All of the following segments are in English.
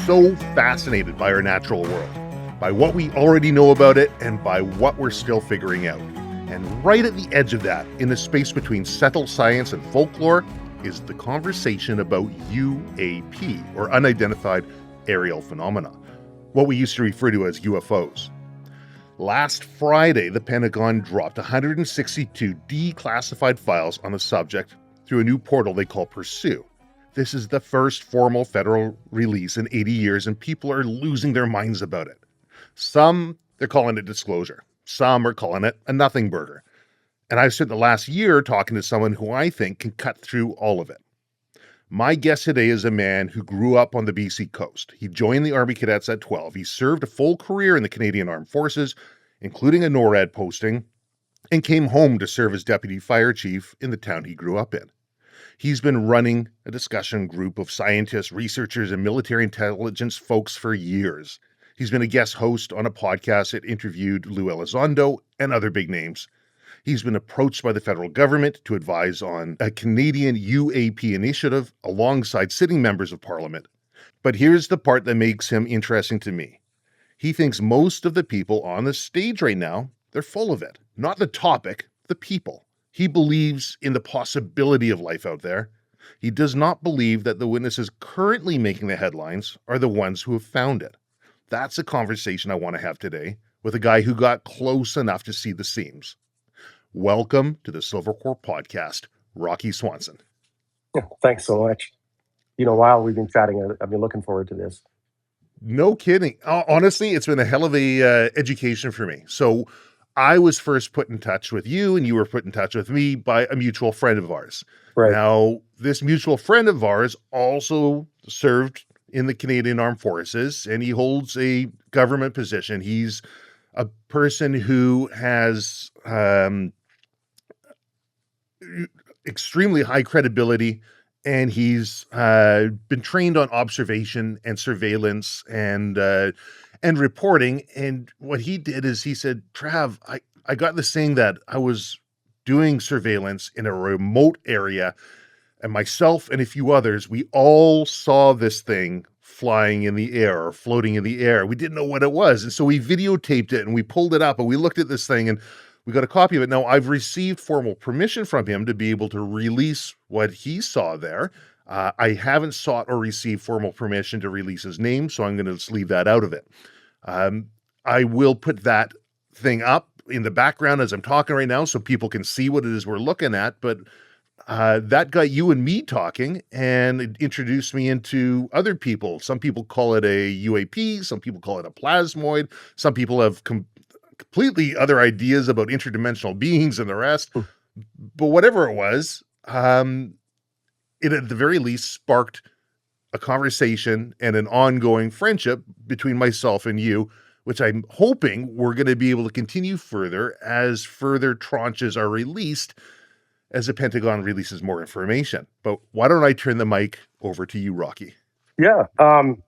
so fascinated by our natural world, by what we already know about it and by what we're still figuring out. And right at the edge of that, in the space between settled science and folklore, is the conversation about UAP, or unidentified aerial phenomena, what we used to refer to as UFOs. Last Friday, the Pentagon dropped 162 declassified files on the subject through a new portal they call Pursue. This is the first formal federal release in 80 years, and people are losing their minds about it. Some, they're calling it disclosure. Some are calling it a nothing burger. And I've spent the last year talking to someone who I think can cut through all of it. My guest today is a man who grew up on the BC coast. He joined the Army Cadets at 12. He served a full career in the Canadian Armed Forces, including a NORAD posting, and came home to serve as deputy fire chief in the town he grew up in. He's been running a discussion group of scientists, researchers, and military intelligence folks for years. He's been a guest host on a podcast that interviewed Lue Elizondo and other big names. He's been approached by the federal government to advise on a Canadian UAP initiative alongside sitting members of parliament. But here's the part that makes him interesting to me. He thinks most of the people on the stage right now, they're full of it. Not the topic, the people. He believes in the possibility of life out there. He does not believe that the witnesses currently making the headlines are the ones who have found it. That's a conversation I want to have today with a guy who got close enough to see the seams. Welcome to the Silvercore Podcast, Rocky Swanson. Yeah, thanks so much. While we've been chatting, I've been looking forward to this. No kidding. Honestly, it's been a hell of a education for me. So I was first put in touch with you and you were put in touch with me by a mutual friend of ours. Right. Now, this mutual friend of ours also served in the Canadian Armed Forces and he holds a government position. He's a person who has extremely high credibility, and he's been trained on observation and surveillance and reporting. And what he did is he said, Trav, I got this thing that I was doing surveillance in a remote area, and myself and a few others, we all saw this thing flying in the air or floating in the air. We didn't know what it was. And so we videotaped it and we pulled it up and we looked at this thing and we got a copy of it. Now, I've received formal permission from him to be able to release what he saw there. I haven't sought or received formal permission to release his name, so I'm going to just leave that out of it. I will put that thing up in the background as I'm talking right now so people can see what it is we're looking at, but that got you and me talking, and it introduced me into other people. Some people call it a UAP, some people call it a plasmoid, some people have completely other ideas about interdimensional beings and the rest. But whatever it was, it at the very least sparked a conversation and an ongoing friendship between myself and you, which I'm hoping we're going to be able to continue further as further tranches are released as the Pentagon releases more information. But why don't I turn the mic over to you, Rocky? Yeah.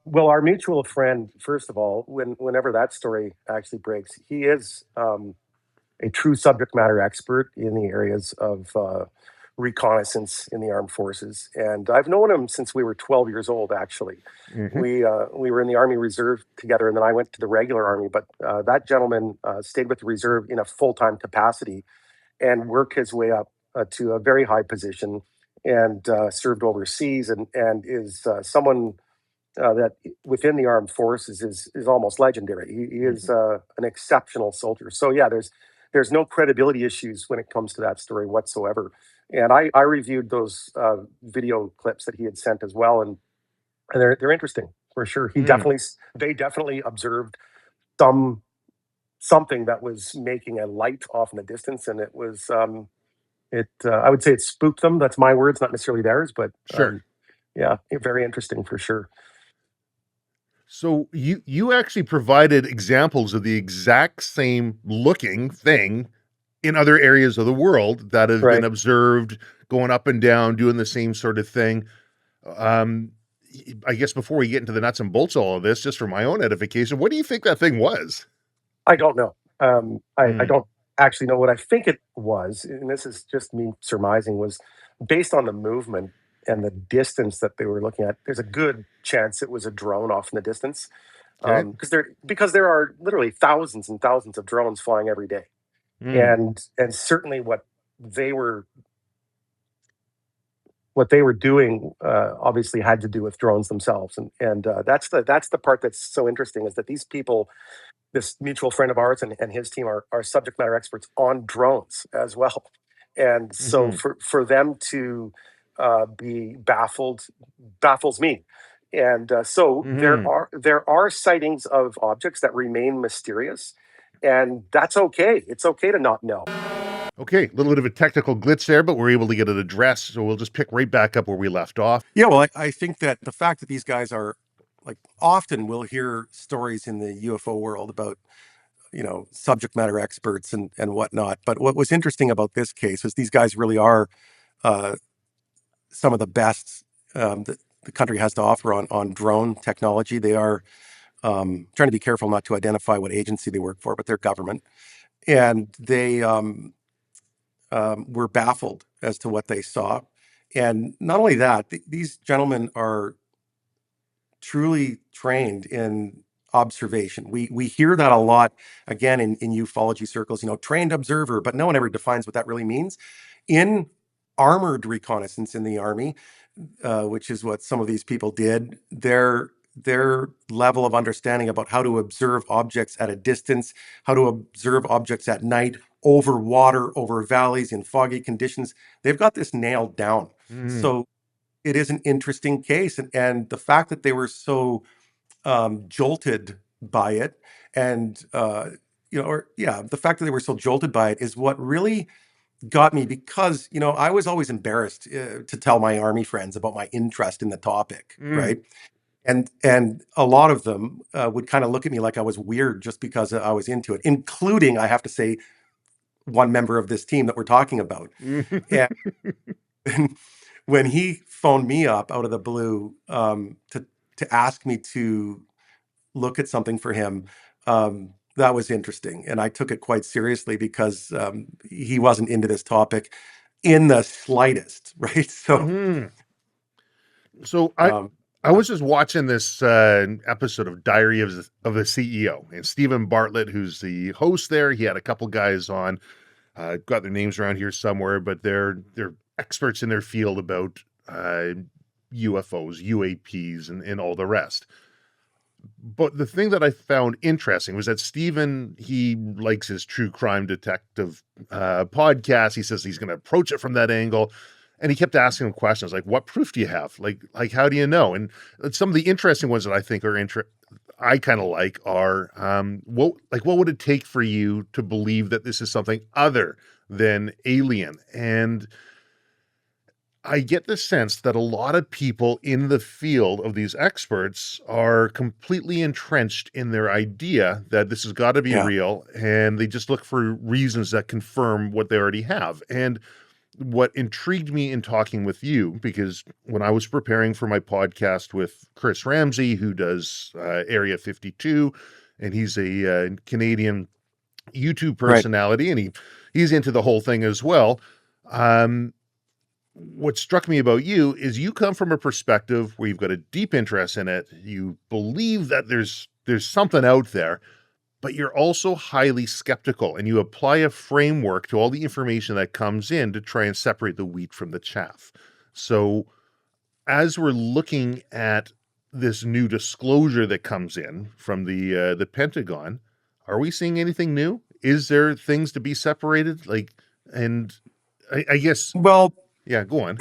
Well, our mutual friend, first of all, whenever that story actually breaks, he is a true subject matter expert in the areas of reconnaissance in the armed forces. And I've known him since we were 12 years old, actually. Mm-hmm. We were in the Army Reserve together, and then I went to the regular Army. But that gentleman stayed with the Reserve in a full-time capacity and worked his way up to a very high position and served overseas and is someone that within the armed forces is almost legendary. He is an exceptional soldier. So yeah, there's no credibility issues when it comes to that story whatsoever. And I reviewed those video clips that he had sent as well, and they're interesting for sure. They definitely observed something that was making a light off in the distance, and it was I would say it spooked them. That's my words, not necessarily theirs, but sure. Yeah, very interesting for sure. So you actually provided examples of the exact same looking thing in other areas of the world that have been observed going up and down, doing the same sort of thing. I guess before we get into the nuts and bolts of all of this, just for my own edification, what do you think that thing was? I don't know. I don't actually know what I think it was, and this is just me surmising, was based on the movement the distance that they were looking at, there's a good chance it was a drone off in the distance. Okay. Because there are literally thousands and thousands of drones flying every day, Mm. and certainly they were what they were doing obviously had to do with drones themselves, and that's the part that's so interesting, is that these people, this mutual friend of ours and his team, are subject matter experts on drones as well, and so Hmm. for them to be baffles me. And so Hmm. there are sightings of objects that remain mysterious, and that's okay. It's okay to not know. Okay, a little bit of a technical glitch there, but we're able to get it addressed, so we'll just pick right back up where we left off. Yeah, well, I think that the fact that these guys are like, often we'll hear stories in the UFO world about, subject matter experts and whatnot. But what was interesting about this case is these guys really are uh, some of the best that the country has to offer on drone technology. They are trying to be careful not to identify what agency they work for, but they're government. And they were baffled as to what they saw. And not only that, these gentlemen are truly trained in observation. We hear that a lot, again, in ufology circles, trained observer, but no one ever defines what that really means. In armored reconnaissance in the Army, which is what some of these people did, their level of understanding about how to observe objects at a distance, how to observe objects at night, over water, over valleys, in foggy conditions, they've got this nailed down. Mm. So it is an interesting case, and the fact that they were so jolted by it, and the fact that they were so jolted by it is what really got me, because I was always embarrassed to tell my Army friends about my interest in the topic, Mm. right? And a lot of them would kind of look at me like I was weird just because I was into it, including, I have to say, one member of this team that we're talking about. And when he phoned me up out of the blue to ask me to look at something for him, that was interesting, and I took it quite seriously, because he wasn't into this topic in the slightest, right? So, Hmm. So um, I was just watching this episode of Diary of a CEO, and Stephen Bartlett, who's the host there, he had a couple guys on. Got their names around here somewhere, but they're experts in their field about UFOs, UAPs, and all the rest. But the thing that I found interesting was that Stephen, he likes his true crime detective podcast. He says he's going to approach it from that angle. And he kept asking him questions like, what proof do you have? Like, how do you know? And some of the interesting ones that I think are I kind of like are, what would it take for you to believe that this is something other than alien? And I get the sense that a lot of people in the field of these experts are completely entrenched in their idea that this has got to be yeah, real, and they just look for reasons that confirm what they already have. And what intrigued me in talking with you, because when I was preparing for my podcast with Chris Ramsey, who does Area 52, and he's a Canadian YouTube right, personality, and he's into the whole thing as well. What struck me about you is you come from a perspective where you've got a deep interest in it. You believe that there's something out there, but you're also highly skeptical, and you apply a framework to all the information that comes in to try and separate the wheat from the chaff. So as we're looking at this new disclosure that comes in from the Pentagon, are we seeing anything new? Is there things to be separated? And I guess, well, yeah, go on.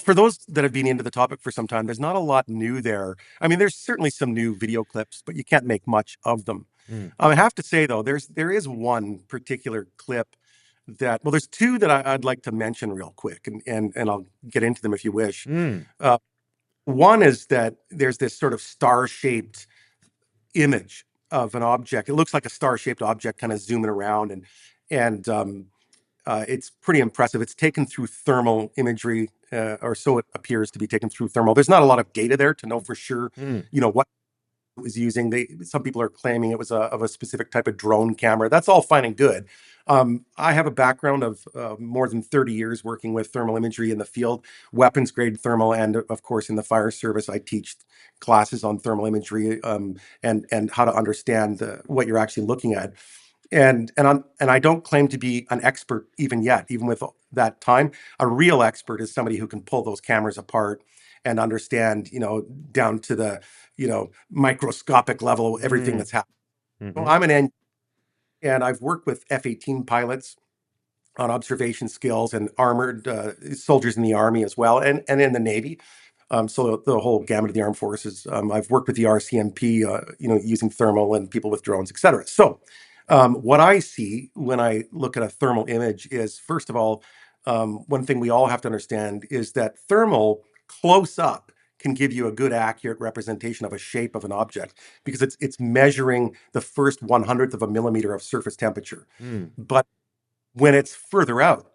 for those that have been into the topic for some time, there's not a lot new there. I mean, there's certainly some new video clips, but you can't make much of them. Mm. I have to say, though, there is one particular clip there's two that I'd like to mention real quick, and I'll get into them if you wish. Mm. One is that there's this sort of star-shaped image of an object. It looks like a star-shaped object kind of zooming around, and it's pretty impressive. It's taken through thermal imagery, or so it appears to be taken through thermal. There's not a lot of data there to know for sure, Mm. what it was using. Some people are claiming it was of a specific type of drone camera. That's all fine and good. I have a background of more than 30 years working with thermal imagery in the field, weapons grade thermal, and of course in the fire service, I teach classes on thermal imagery, and how to understand what you're actually looking at. And I don't claim to be an expert even yet, even with that time. A real expert is somebody who can pull those cameras apart and understand, down to the, microscopic level, everything Mm. that's happening. So Hmm. I'm an end, and I've worked with F-18 pilots on observation skills and armored soldiers in the Army as well, and in the Navy. So the whole gamut of the armed forces. I've worked with the RCMP, using thermal and people with drones, etc. So what I see when I look at a thermal image is, first of all, one thing we all have to understand is that thermal close up can give you a good, accurate representation of a shape of an object because it's measuring the first 1/100th of a millimeter of surface temperature. Mm. But when it's further out,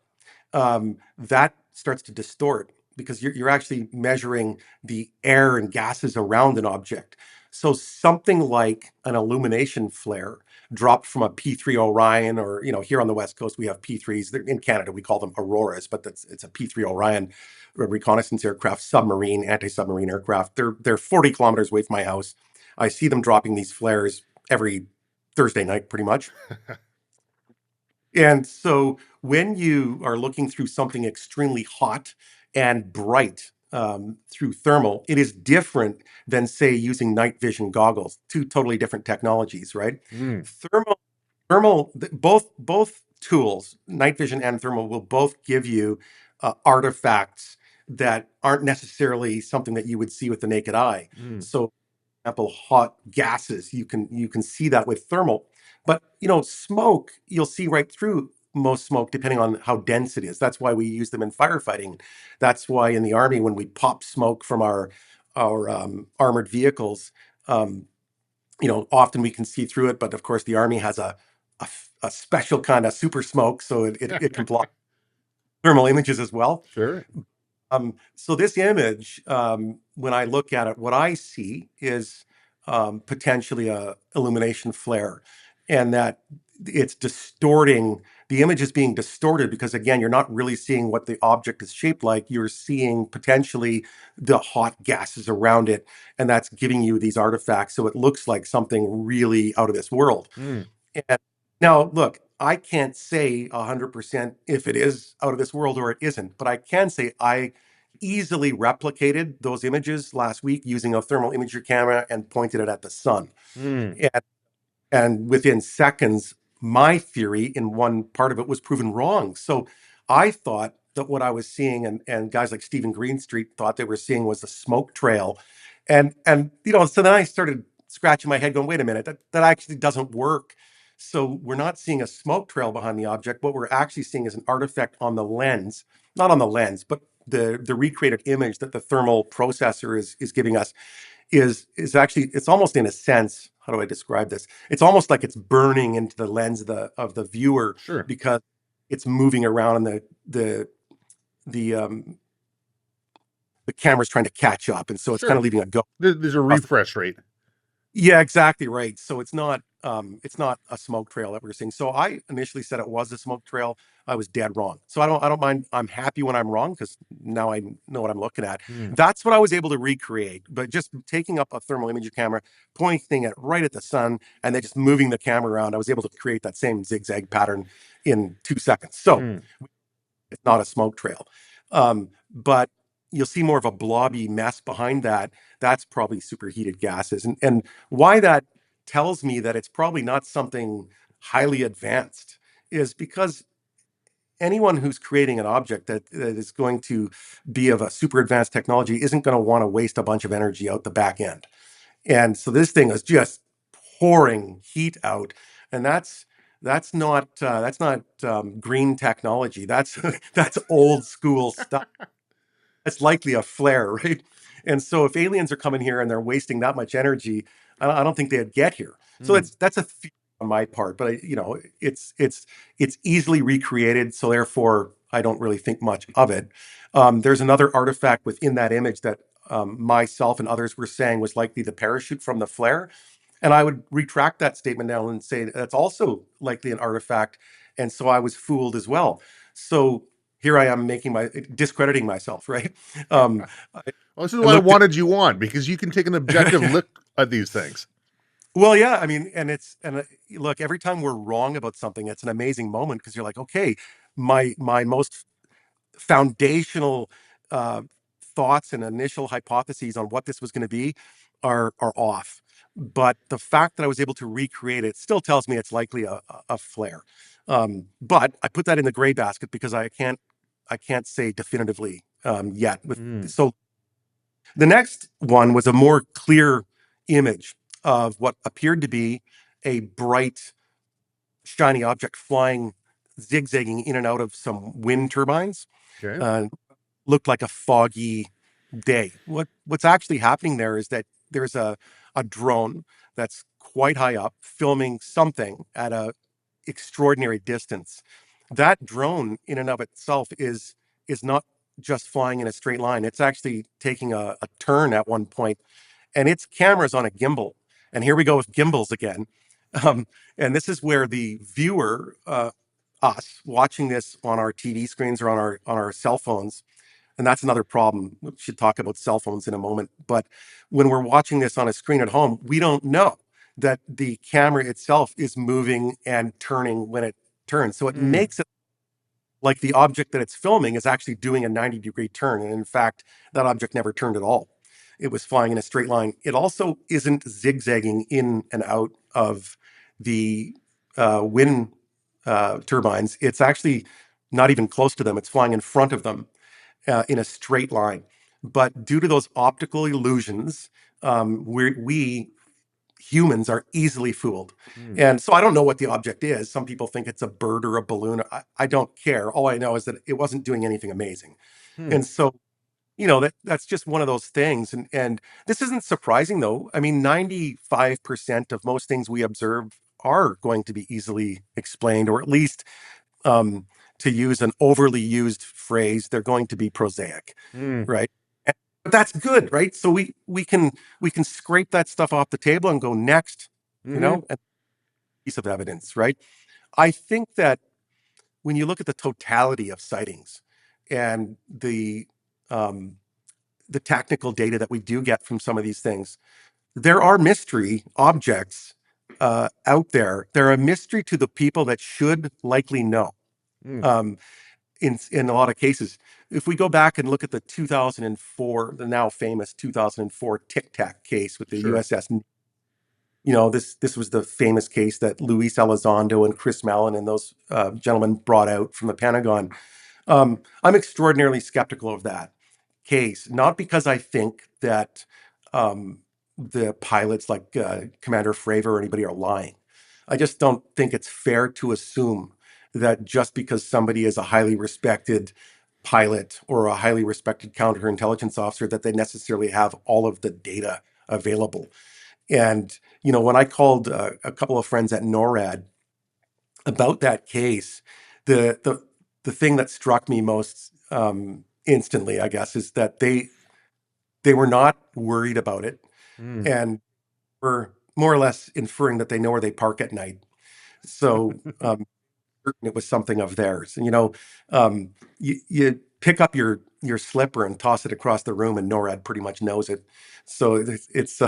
that starts to distort because you're actually measuring the air and gases around an object. So something like an illumination flare dropped from a P3 Orion, or here on the West Coast we have P3s. In Canada we call them Auroras, but it's a P3 Orion reconnaissance aircraft, submarine, anti-submarine aircraft. They're 40 kilometers away from my house. I see them dropping these flares every Thursday night, pretty much. And so when you are looking through something extremely hot and bright, through thermal, it is different than, say, using night vision goggles. Two totally different technologies, right? Mm. Thermal, both tools, night vision and thermal, will both give you artifacts that aren't necessarily something that you would see with the naked eye. Mm. So example, hot gases. You can see that with thermal, but smoke, you'll see right through most smoke depending on how dense it is. That's why we use them in firefighting. That's why in the Army, when we pop smoke from our armored vehicles, um, often we can see through it. But of course, the Army has a special kind of super smoke, so it can block thermal images as well. Sure. So this image, when I look at it, what I see is potentially a illumination flare, and that it's distorting. The image is being distorted because, again, you're not really seeing what the object is shaped like. You're seeing potentially the hot gases around it, and that's giving you these artifacts. So it looks like something really out of this world. Mm. And now, look, I can't say 100% if it is out of this world or it isn't, but I can say I easily replicated those images last week using a thermal imager camera and pointed it at the sun. Mm. And within seconds, my theory in one part of it was proven wrong. So I thought that what I was seeing, and guys like Stephen Greenstreet thought they were seeing, was a smoke trail. And so then I started scratching my head going, wait a minute, that actually doesn't work. So we're not seeing a smoke trail behind the object. What we're actually seeing is an artifact on the lens, not on the lens, but the recreated image that the thermal processor is giving us is actually, it's almost, in a sense, how do I describe this? It's almost like it's burning into the lens of the viewer Sure. because it's moving around, and the camera's trying to catch up, and so it's kind Sure. of leaving a go. There's a refresh rate. Yeah, exactly right. So it's not a smoke trail that we're seeing. So I initially said it was a smoke trail. I was dead wrong. So I don't mind. I'm happy when I'm wrong because now I know what I'm looking at. Mm. That's what I was able to recreate. But just taking up a thermal imager camera, pointing it right at the sun, and then just moving the camera around, I was able to create that same zigzag pattern in 2 seconds. So Mm. it's not a smoke trail. But you'll see more of a blobby mess behind that. That's probably superheated gases. And why that tells me that it's probably not something highly advanced is because anyone who's creating an object that is going to be of a super advanced technology isn't going to want to waste a bunch of energy out the back end. And so this thing is just pouring heat out, and that's not green technology. That's that's old school stuff. It's likely a flare, right? And so if aliens are coming here and they're wasting that much energy, I don't think they'd get here. So Mm. that's a theory on my part, but it's easily recreated, so therefore I don't really think much of it. There's another artifact within that image that myself and others were saying was likely the parachute from the flare, and I would retract that statement now and say that's also likely an artifact. And so I was fooled as well. So here I am discrediting myself, right? I, Well, this is I why I looked at, wanted you on, because you can take an objective look at these things. well, yeah, I mean, look, every time we're wrong about something, it's an amazing moment because you're like, okay, my most foundational uh, thoughts and initial hypotheses on what this was going to be are off. But the fact that I was able to recreate it still tells me it's likely a flare. But I put that in the gray basket because I can't say definitively yet. Mm. So the next one was a more clear image of what appeared to be a bright, shiny object flying, zigzagging in and out of some wind turbines. Okay. Uh, Looked like a foggy day. What's actually happening there is that there's a drone that's quite high up filming something at a extraordinary distance. That drone in and of itself is not just flying in a straight line. It's actually taking a turn at one point, and its camera's on a gimbal. And here we go with gimbals again. Um, and this is where the viewer, us watching this on our TV screens or on our cell phones, and that's another problem. We should talk about cell phones in a moment. But when we're watching this on a screen at home, we don't know that the camera itself is moving and turning when it turns. So it Mm. makes it like the object that it's filming is actually doing a 90-degree turn. And in fact, that object never turned at all. It was flying in a straight line. It also isn't zigzagging in and out of the wind turbines. It's actually not even close to them. It's flying in front of them in a straight line. But due to those optical illusions, we humans are easily fooled. Mm. And so I don't know what the object is. Some people think it's a bird or a balloon. I don't care. All I know is that it wasn't doing anything amazing. Hmm. And so, that's just one of those things. And this isn't surprising though. I mean, 95% of most things we observe are going to be easily explained, or at least um, to use an overly used phrase, they're going to be prosaic, Mm. right? But that's good, right? So we can scrape that stuff off the table and go next, Mm-hmm. a piece of evidence, right? I think that when you look at the totality of sightings and um, the technical data that we do get from some of these things, there are mystery objects out there. They're a mystery to the people that should likely know. Mm. Um, in a lot of cases. If we go back and look at the 2004, the now famous 2004 Tic Tac case with the Sure. USS, this was the famous case that Lue Elizondo and Chris Mellon and those gentlemen brought out from the Pentagon. I'm extraordinarily skeptical of that case, not because I think that um, the pilots like Commander Fravor or anybody are lying. I just don't think it's fair to assume that just because somebody is a highly respected pilot or a highly respected counterintelligence officer, that they necessarily have all of the data available. And, when I called a couple of friends at NORAD about that case, the thing that struck me most instantly, I guess, is that they were not worried about it Mm. and were more or less inferring that they know where they park at night. So it was something of theirs. And you pick up your slipper and toss it across the room, and NORAD pretty much knows it. So it's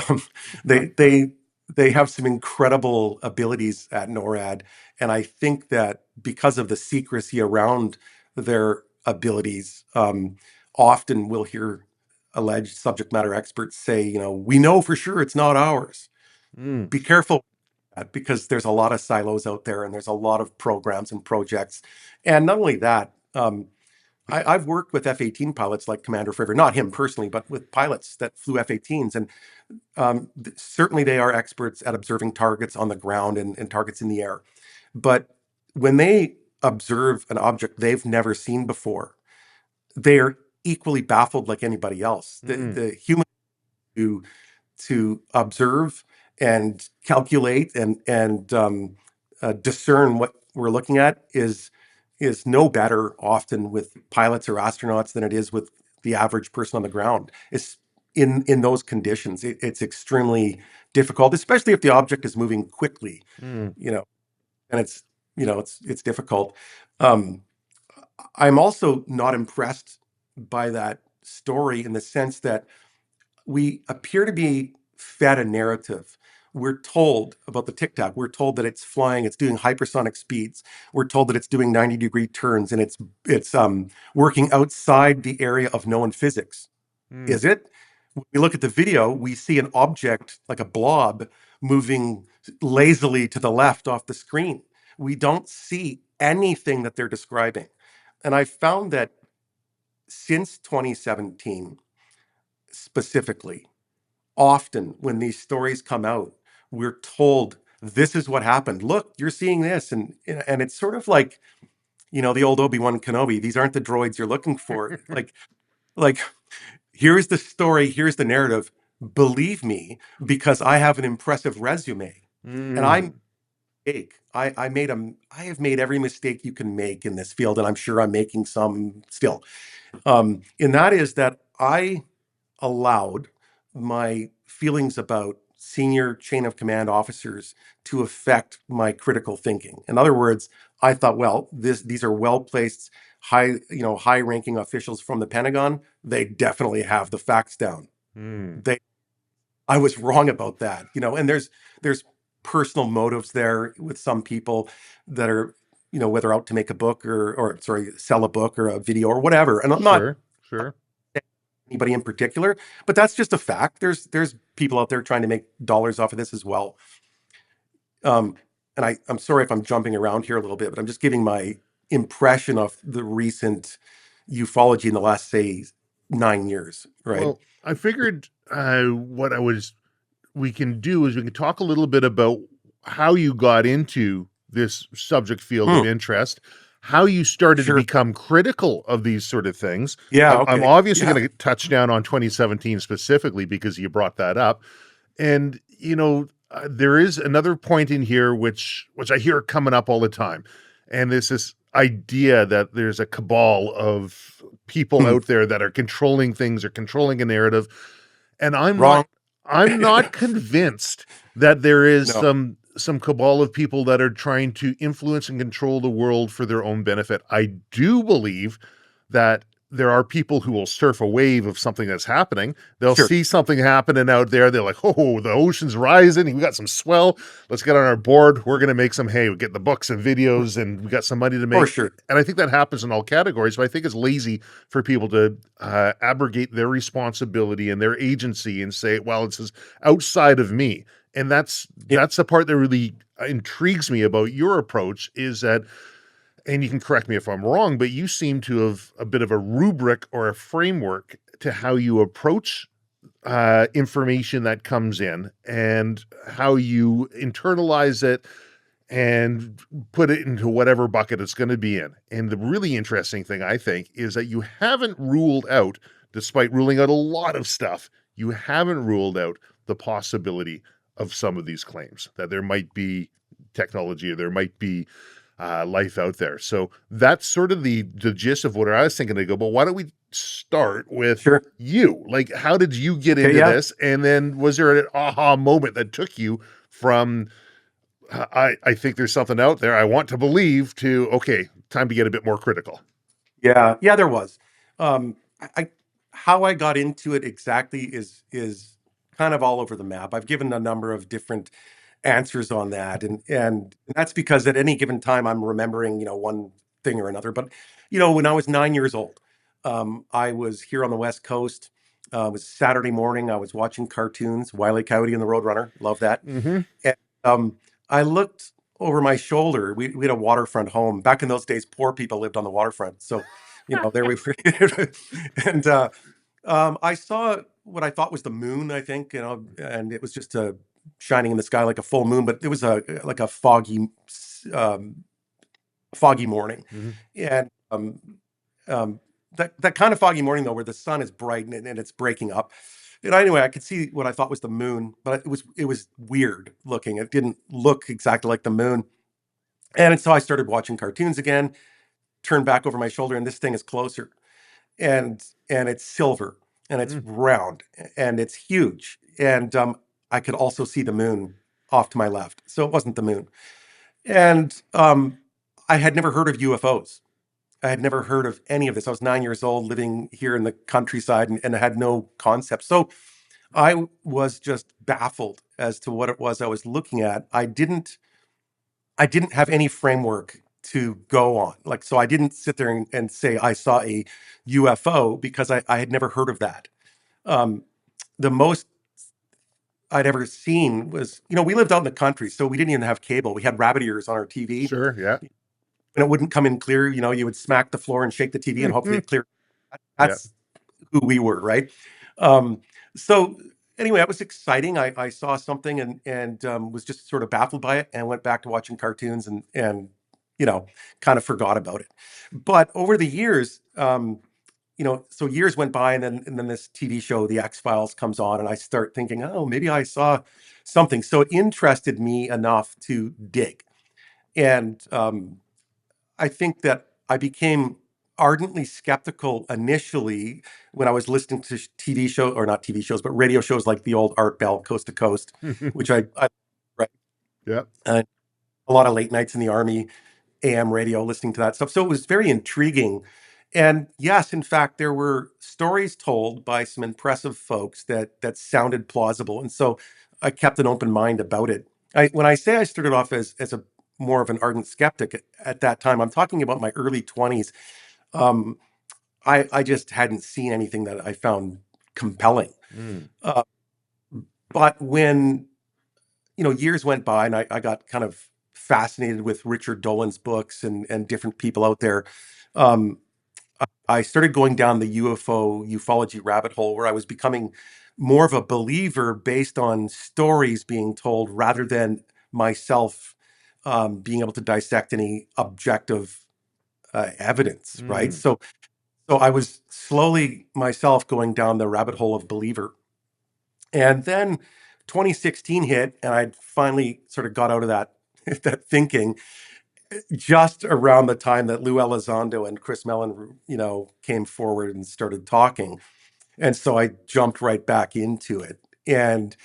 they have some incredible abilities at NORAD, and I think that because of the secrecy around their abilities, often we'll hear alleged subject matter experts say, we know for sure it's not ours. Mm. Be careful because there's a lot of silos out there and there's a lot of programs and projects. And not only that, I've worked with F-18 pilots like Commander Fravor, not him personally, but with pilots that flew F-18s. And certainly they are experts at observing targets on the ground and targets in the air. But when they observe an object they've never seen before, they're equally baffled like anybody else. The, Mm. the human to observe and calculate and discern what we're looking at is no better often with pilots or astronauts than it is with the average person on the ground. It's in those conditions. It's extremely difficult, especially if the object is moving quickly. Mm. You know, and it's difficult. Um, I'm also not impressed by that story in the sense that we appear to be fed a narrative. We're told about the Tic Tac. We're told that it's flying, it's doing hypersonic speeds. We're told that it's doing 90-degree turns and it's working outside the area of known physics. Mm, Is it? When we look at the video, we see an object like a blob moving lazily to the left off the screen. We don't see anything that they're describing. And I found that since 2017, specifically, often when these stories come out, we're told this is what happened. Look, you're seeing this, and it's sort of like the old Obi-Wan Kenobi. These aren't the droids you're looking for. Like here's the story, here's the narrative. Believe me, because I have an impressive resume, and mm, I'm big. I have made every mistake you can make in this field, and I'm sure I'm making some still. And that is that I allowed my feelings about senior chain of command officers to affect my critical thinking. In other words, I thought, well, these are well-placed, high-ranking officials from the Pentagon. They definitely have the facts down. mm. I was wrong about that, and there's personal motives there with some people that are, whether out to make a book or sorry, sell a book or a video or whatever. And I'm not Sure, sure. anybody in particular, but that's just a fact. There's people out there trying to make dollars off of this as well. And I'm sorry if I'm jumping around here a little bit, but I'm just giving my impression of the recent ufology in the last, say, 9 years, right? Well, I figured we can do is we can talk a little bit about how you got into this subject field of Hmm, interest, how you started to sure. become critical of these sort of things. Yeah, I'm okay. obviously Yeah, going to touch down on 2017 specifically because you brought that up. And, there is another point in here which I hear coming up all the time. And this idea that there's a cabal of people hmm, out there that are controlling things or controlling a narrative. And wrong. I'm not convinced that there is No, some cabal of people that are trying to influence and control the world for their own benefit. I do believe that there are people who will surf a wave of something that's happening. They'll sure. see something happening out there. They're like, oh, the ocean's rising. We got some swell. Let's get on our board. We're going to make some hay. We get the books and videos and we got some money to For make. sure. And I think that happens in all categories, but I think it's lazy for people to abrogate their responsibility and their agency and say, well, it's outside of me. And that's Yeah, the part that really intrigues me about your approach is that, and you can correct me if I'm wrong, but you seem to have a bit of a rubric or a framework to how you approach information that comes in and how you internalize it and put it into whatever bucket it's going to be in. And the really interesting thing, I think, is that you haven't ruled out, despite ruling out a lot of stuff, you haven't ruled out the possibility of some of these claims that there might be technology or there might be life out there. So that's sort of the gist of what I was thinking to go, but why don't we start with sure. you? Like, how did you get Okay, into yeah. this? And then was there an aha moment that took you from I think there's something out there I want to believe to, okay, time to get a bit more critical. Yeah, yeah, there was. I How I got into it exactly is kind of all over the map. I've given a number of different answers on that, and that's because at any given time I'm remembering, one thing or another. But when I was 9 years old, I was here on the West Coast. It was Saturday morning. I was watching cartoons, Wile E. Coyote and the Roadrunner. Love that. Mm-hmm. And I looked over my shoulder. We had a waterfront home. Back in those days, poor people lived on the waterfront. So, there we were. And I saw what I thought was the moon, I think, and it was just shining in the sky like a full moon, but it was like a um, foggy morning. Mm-hmm. And that kind of foggy morning, though, where the sun is bright and it's breaking up. And anyway, I could see what I thought was the moon, but it was weird looking. It didn't look exactly like the moon. And so I started watching cartoons again, turned back over my shoulder, and this thing is closer. And it's silver and it's Mm. round and it's huge. And I could also see the moon off to my left. So it wasn't the moon. And I had never heard of UFOs. I had never heard of any of this. I was 9 years old, living here in the countryside, and I had no concept. So I was just baffled as to what it was I was looking at. I didn't have any framework to go on. Like, so I didn't sit there and say I saw a UFO because I had never heard of that. Um, the most I'd ever seen was, we lived out in the country, so we didn't even have cable. We had rabbit ears on our TV, Sure, yeah. and it wouldn't come in clear. You would smack the floor and shake the TV, and hopefully it cleared. Yeah. That's who we were, right? Um, so anyway, that was exciting. I saw something and was just sort of baffled by it, and went back to watching cartoons and kind of forgot about it. But over the years, so years went by, and then this TV show, The X Files, comes on, and I start thinking, oh, maybe I saw something. So it interested me enough to dig, and I think that I became ardently skeptical initially when I was listening to TV shows, or not TV shows, but radio shows like the old Art Bell, Coast to Coast, which I right, Yeah. and a lot of late nights in the Army, AM radio, listening to that stuff. So it was very intriguing. And yes, in fact, there were stories told by some impressive folks that sounded plausible. And so I kept an open mind about it. When I say I started off as a more of an ardent skeptic at that time, I'm talking about my early 20s. Um, I just hadn't seen anything that I found compelling. Mm. Uh, but when years went by, and I got kind of fascinated with Richard Dolan's books and different people out there. Um, I started going down the ufology rabbit hole, where I was becoming more of a believer based on stories being told rather than myself being able to dissect any objective evidence, right? Mm. So I was slowly myself going down the rabbit hole of believer. And then 2016 hit, and I finally sort of got out of that that thinking just around the time that Lue Elizondo and Chris Mellon, came forward and started talking. And so I jumped right back into it. And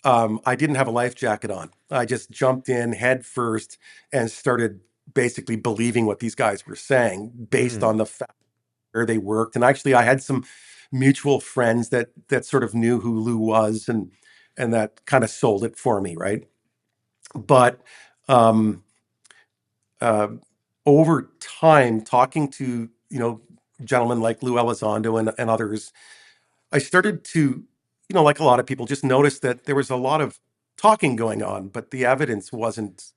I didn't have a life jacket on. I just jumped in head first and started basically believing what these guys were saying based Mm. on the fact where they worked. And actually, I had some mutual friends that sort of knew who Lou was, and that kind of sold it for me, right? But um, uh, over time, talking to gentlemen like Lue Elizondo and others, I started to, like a lot of people, just notice that there was a lot of talking going on, but the evidence wasn't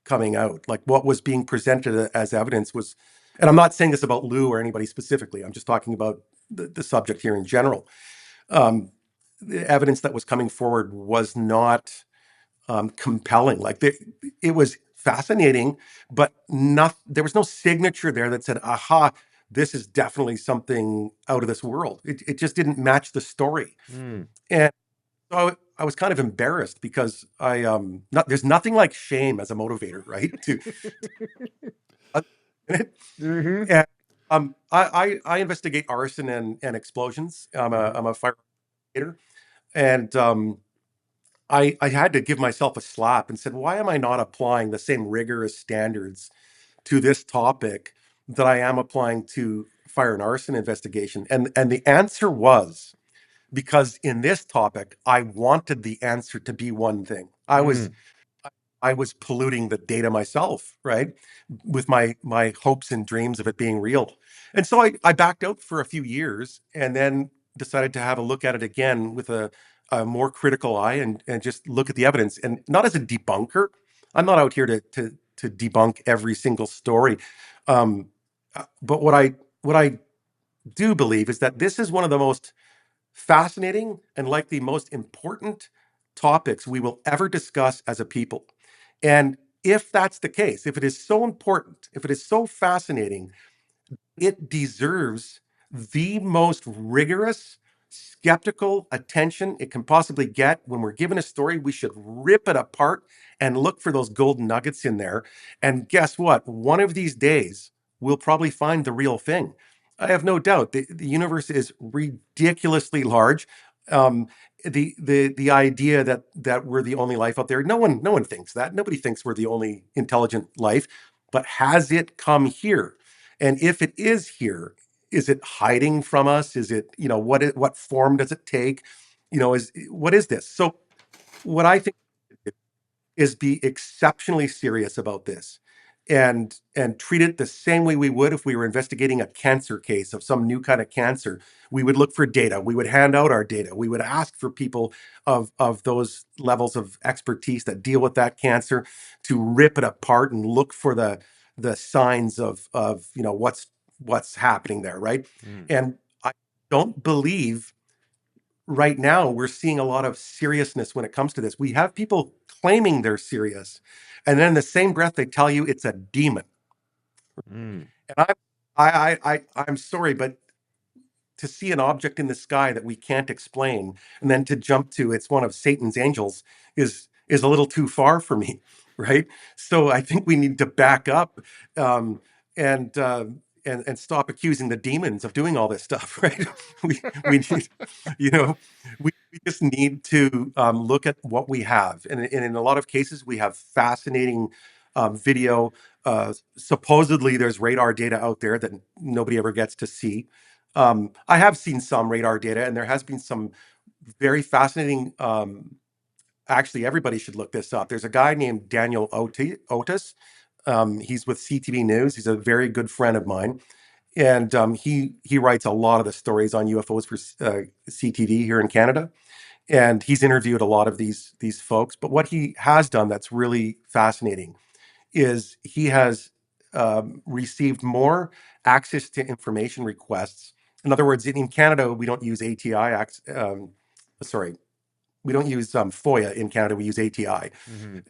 coming out. Like, what was being presented as evidence was, and I'm not saying this about Lou or anybody specifically, I'm just talking about the subject here in general. Um, the evidence that was coming forward was not compelling. Like, it was fascinating, but there was no signature there that said, aha, this is definitely something out of this world. It just didn't match the story. Mm. And so I was kind of embarrassed because there's nothing like shame as a motivator, right? Hmm. And I investigate arson and explosions. I'm a fire investigator, and I had to give myself a slap and said, why am I not applying the same rigorous standards to this topic that I am applying to fire and arson investigation? And the answer was, because in this topic, I wanted the answer to be one thing. Mm. I was polluting the data myself, right? With my hopes and dreams of it being real. And so I backed out for a few years, and then decided to have a look at it again with a more critical eye, and just look at the evidence, and not as a debunker. I'm not out here to debunk every single story. Um, but what I do believe is that this is one of the most fascinating and likely most important topics we will ever discuss as a people. And if that's the case, if it is so important, if it is so fascinating, it deserves the most rigorous, skeptical attention it can possibly get. When we're given a story, we should rip it apart and look for those golden nuggets in there. And guess what? One of these days, we'll probably find the real thing. I have no doubt. The universe is ridiculously large. Um, the idea that we're the only life out there, no one thinks that. Nobody thinks we're the only intelligent life. but has it come here? And if it is here, is it hiding from us? Is it, what form does it take? What is this? So what I think is be exceptionally serious about this and treat it the same way we would if we were investigating a cancer case of some new kind of cancer. We would look for data, we would hand out our data, we would ask for people of those levels of expertise that deal with that cancer to rip it apart and look for the signs of what's happening there, right? Mm. And I don't believe right now we're seeing a lot of seriousness when it comes to this. We have people claiming they're serious, and then in the same breath they tell you it's a demon. Mm. And I'm sorry, but to see an object in the sky that we can't explain and then to jump to it's one of Satan's angels is a little too far for me, right? So I think we need to back up, um, and and stop accusing the demons of doing all this stuff, right? We need, you know, we just need to look at what we have, and in a lot of cases we have fascinating video. Supposedly there's radar data out there that nobody ever gets to see. I have seen some radar data, and there has been some very fascinating. Actually, everybody should look this up. There's a guy named Daniel Otis. He's with CTV News. He's a very good friend of mine, and he writes a lot of the stories on UFOs for CTV here in Canada. And he's interviewed a lot of these folks. But what he has done that's really fascinating is he has received more access to information requests. In other words, in Canada, we don't use ATI. Sorry, we don't use FOIA in Canada. We use ATI. Mhm.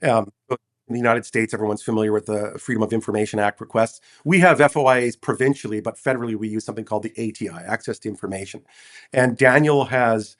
But in the United States, everyone's familiar with the Freedom of Information Act requests. We have FOIAs provincially, but federally, we use something called the ATI, Access to Information. And Daniel has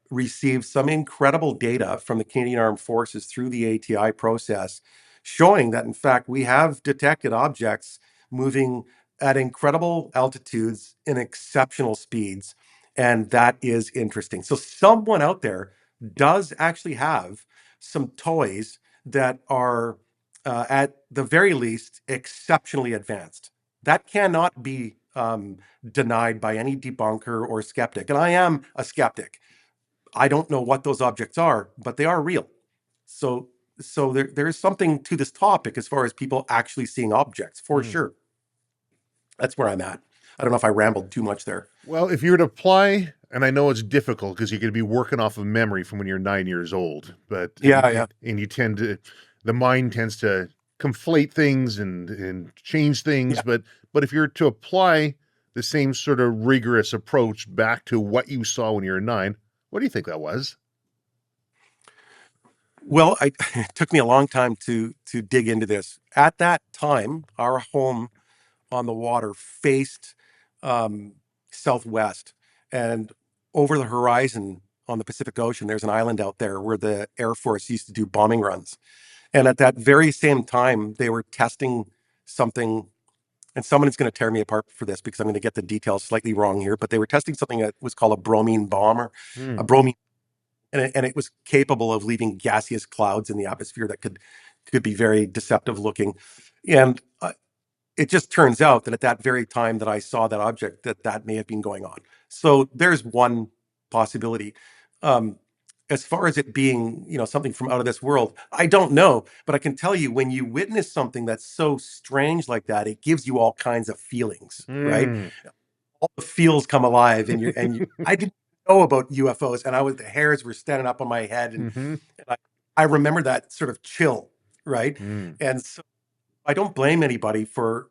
received some incredible data from the Canadian Armed Forces through the ATI process, showing that, in fact, we have detected objects moving at incredible altitudes in exceptional speeds. And that is interesting. So, someone out there does actually have some toys that are, at the very least, exceptionally advanced. That cannot be denied by any debunker or skeptic. And I am a skeptic. I don't know what those objects are, but they are real. So, there is something to this topic as far as people actually seeing objects, for Mm. sure. That's where I'm at. I don't know if I rambled too much there. Well, if you were to apply, and I know it's difficult because you're going to be working off of memory from when you're 9 years old, but Yeah. and you tend to, the mind tends to conflate things and change things. Yeah. But if you're to apply the same sort of rigorous approach back to what you saw when you were 9, what do you think that was? Well, it took me a long time to dig into this. At that time, our home on the water faced southwest, and over the horizon on the Pacific Ocean, there's an island out there where the Air Force used to do bombing runs. And at that very same time, they were testing something, and someone is going to tear me apart for this because I'm going to get the details slightly wrong here, but they were testing something that was called a bromine bomb, or Hmm. a bromine, and it was capable of leaving gaseous clouds in the atmosphere that could be very deceptive looking. And it just turns out that at that very time that I saw that object, that may have been going on. So there's one possibility. Um, as far as it being, something from out of this world, I don't know, but I can tell you when you witness something that's so strange like that, it gives you all kinds of feelings, right? Hmm. All the feels come alive, I didn't know about UFOs, and the hairs were standing up on my head, Mm-hmm. and I remember that sort of chill, right? Mm. And so I don't blame anybody for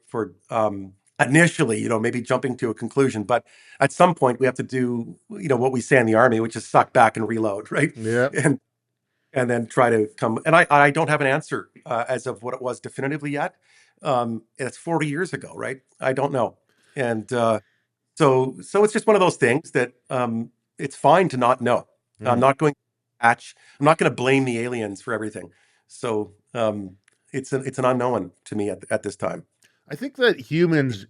initially, maybe jumping to a conclusion, but at some point we have to do, what we say in the army, which is suck back and reload, right? Yeah. And then try to come. And I don't have an answer as of what it was definitively yet. It's 40 years ago, right? I don't know, and so it's just one of those things that it's fine to not know. I'm Mm. not going to I'm not going to blame the aliens for everything. So it's an unknown to me at this time. I think that humans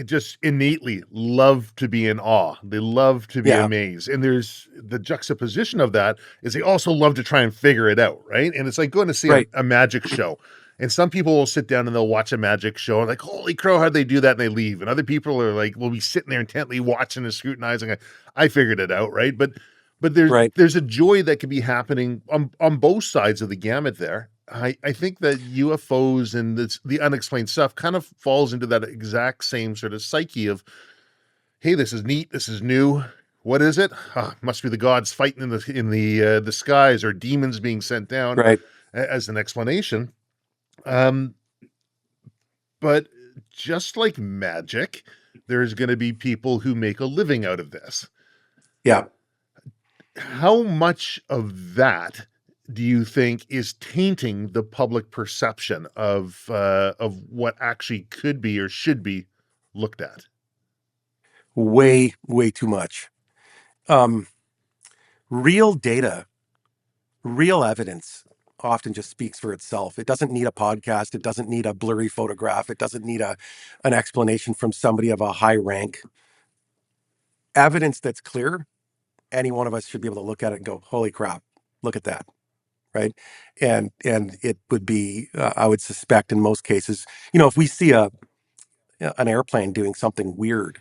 just innately love to be in awe. They love to be Yeah. amazed. And there's the juxtaposition of that is they also love to try and figure it out, right? And it's like going to see Right. a magic show. And some people will sit down and they'll watch a magic show and like, holy crow, how'd they do that? And they leave. And other people are like, will be sitting there intently watching and scrutinizing. I figured it out, right? But Right. there's a joy that can be happening on both sides of the gamut there. I think that UFOs and the unexplained stuff kind of falls into that exact same sort of psyche of, hey, this is neat, this is new. What is it? Must be the gods fighting in the skies, or demons being sent down, Right. as an explanation. But just like magic, there's going to be people who make a living out of this. Yeah. How much of that do you think is tainting the public perception of what actually could be or should be looked at? Way too much. Real data, real evidence often just speaks for itself. It doesn't need a podcast. It doesn't need a blurry photograph. It doesn't need an explanation from somebody of a high rank. Evidence that's clear, any one of us should be able to look at it and go, holy crap, look at that. Right. And it would be, I would suspect in most cases, if we see an airplane doing something weird,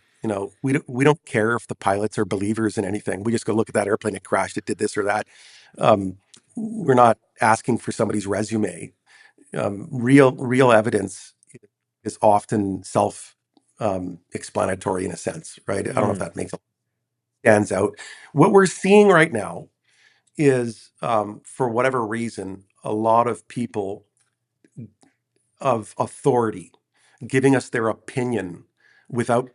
we don't care if the pilots are believers in anything. We just go, look at that airplane, it crashed, it did this or that. We're not asking for somebody's resume. Real evidence is often self explanatory in a sense, right? I don't know if that stands out. What we're seeing right now is, for whatever reason, a lot of people of authority giving us their opinion without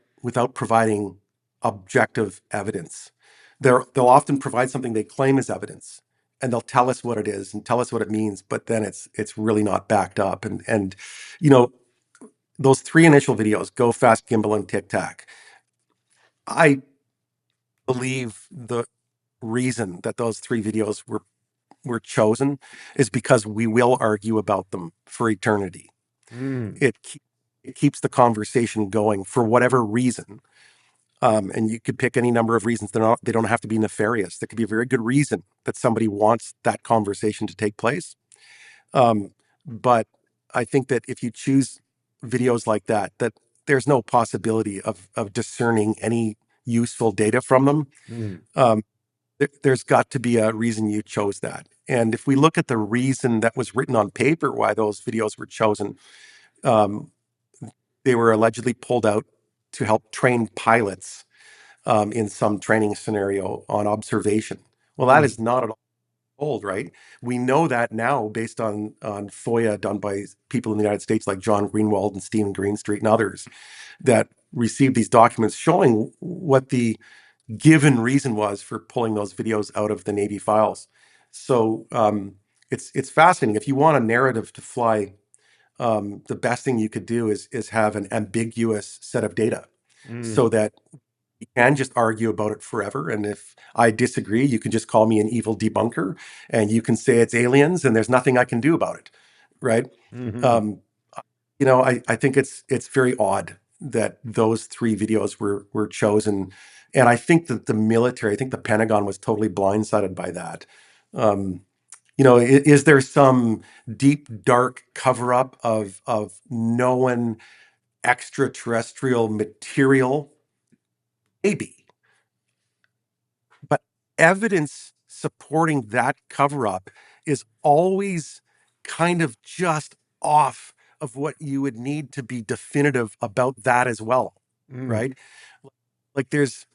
providing objective evidence. They'll often provide something they claim as evidence, and they'll tell us what it is and tell us what it means, but then it's really not backed up. And those three initial videos, Go Fast, Gimbal, and Tic Tac, I believe the reason that those three videos were chosen is because we will argue about them for eternity. It keeps the conversation going for whatever reason. And you could pick any number of reasons. They don't have to be nefarious. There could be a very good reason that somebody wants that conversation to take place. But I think that if you choose videos like that there's no possibility of discerning any useful data from them. There's got to be a reason you chose that. And if we look at the reason that was written on paper why those videos were chosen, they were allegedly pulled out to help train pilots in some training scenario on observation. Well, that is not at all old, right? We know that now based on FOIA done by people in the United States like John Greenwald and Stephen Greenstreet and others that received these documents showing what the given reason was for pulling those videos out of the Navy files. So it's fascinating. If you want a narrative to fly, the best thing you could do is have an ambiguous set of data so that you can just argue about it forever. And if I disagree, you can just call me an evil debunker and you can say it's aliens and there's nothing I can do about it. Right. I think it's very odd that those three videos were chosen. And I think that I think the Pentagon was totally blindsided by that. Is there some deep, dark cover up of known extraterrestrial material? Maybe. But evidence supporting that cover up is always kind of just off of what you would need to be definitive about that as well. Right? Like it's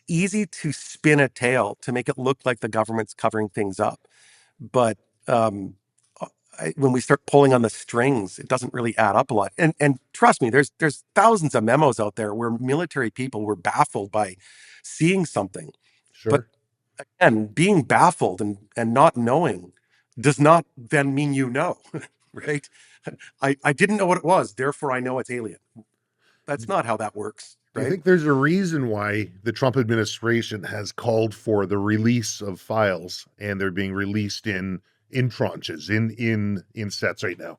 easy to spin a tale to make it look like the government's covering things up. But when we start pulling on the strings, it doesn't really add up a lot. And trust me, there's thousands of memos out there where military people were baffled by seeing something. Sure. But again, being baffled and not knowing does not then mean right? I didn't know what it was, therefore I know it's alien. That's not how that works. Right? I think there's a reason why the Trump administration has called for the release of files, and they're being released in tranches, in sets right now.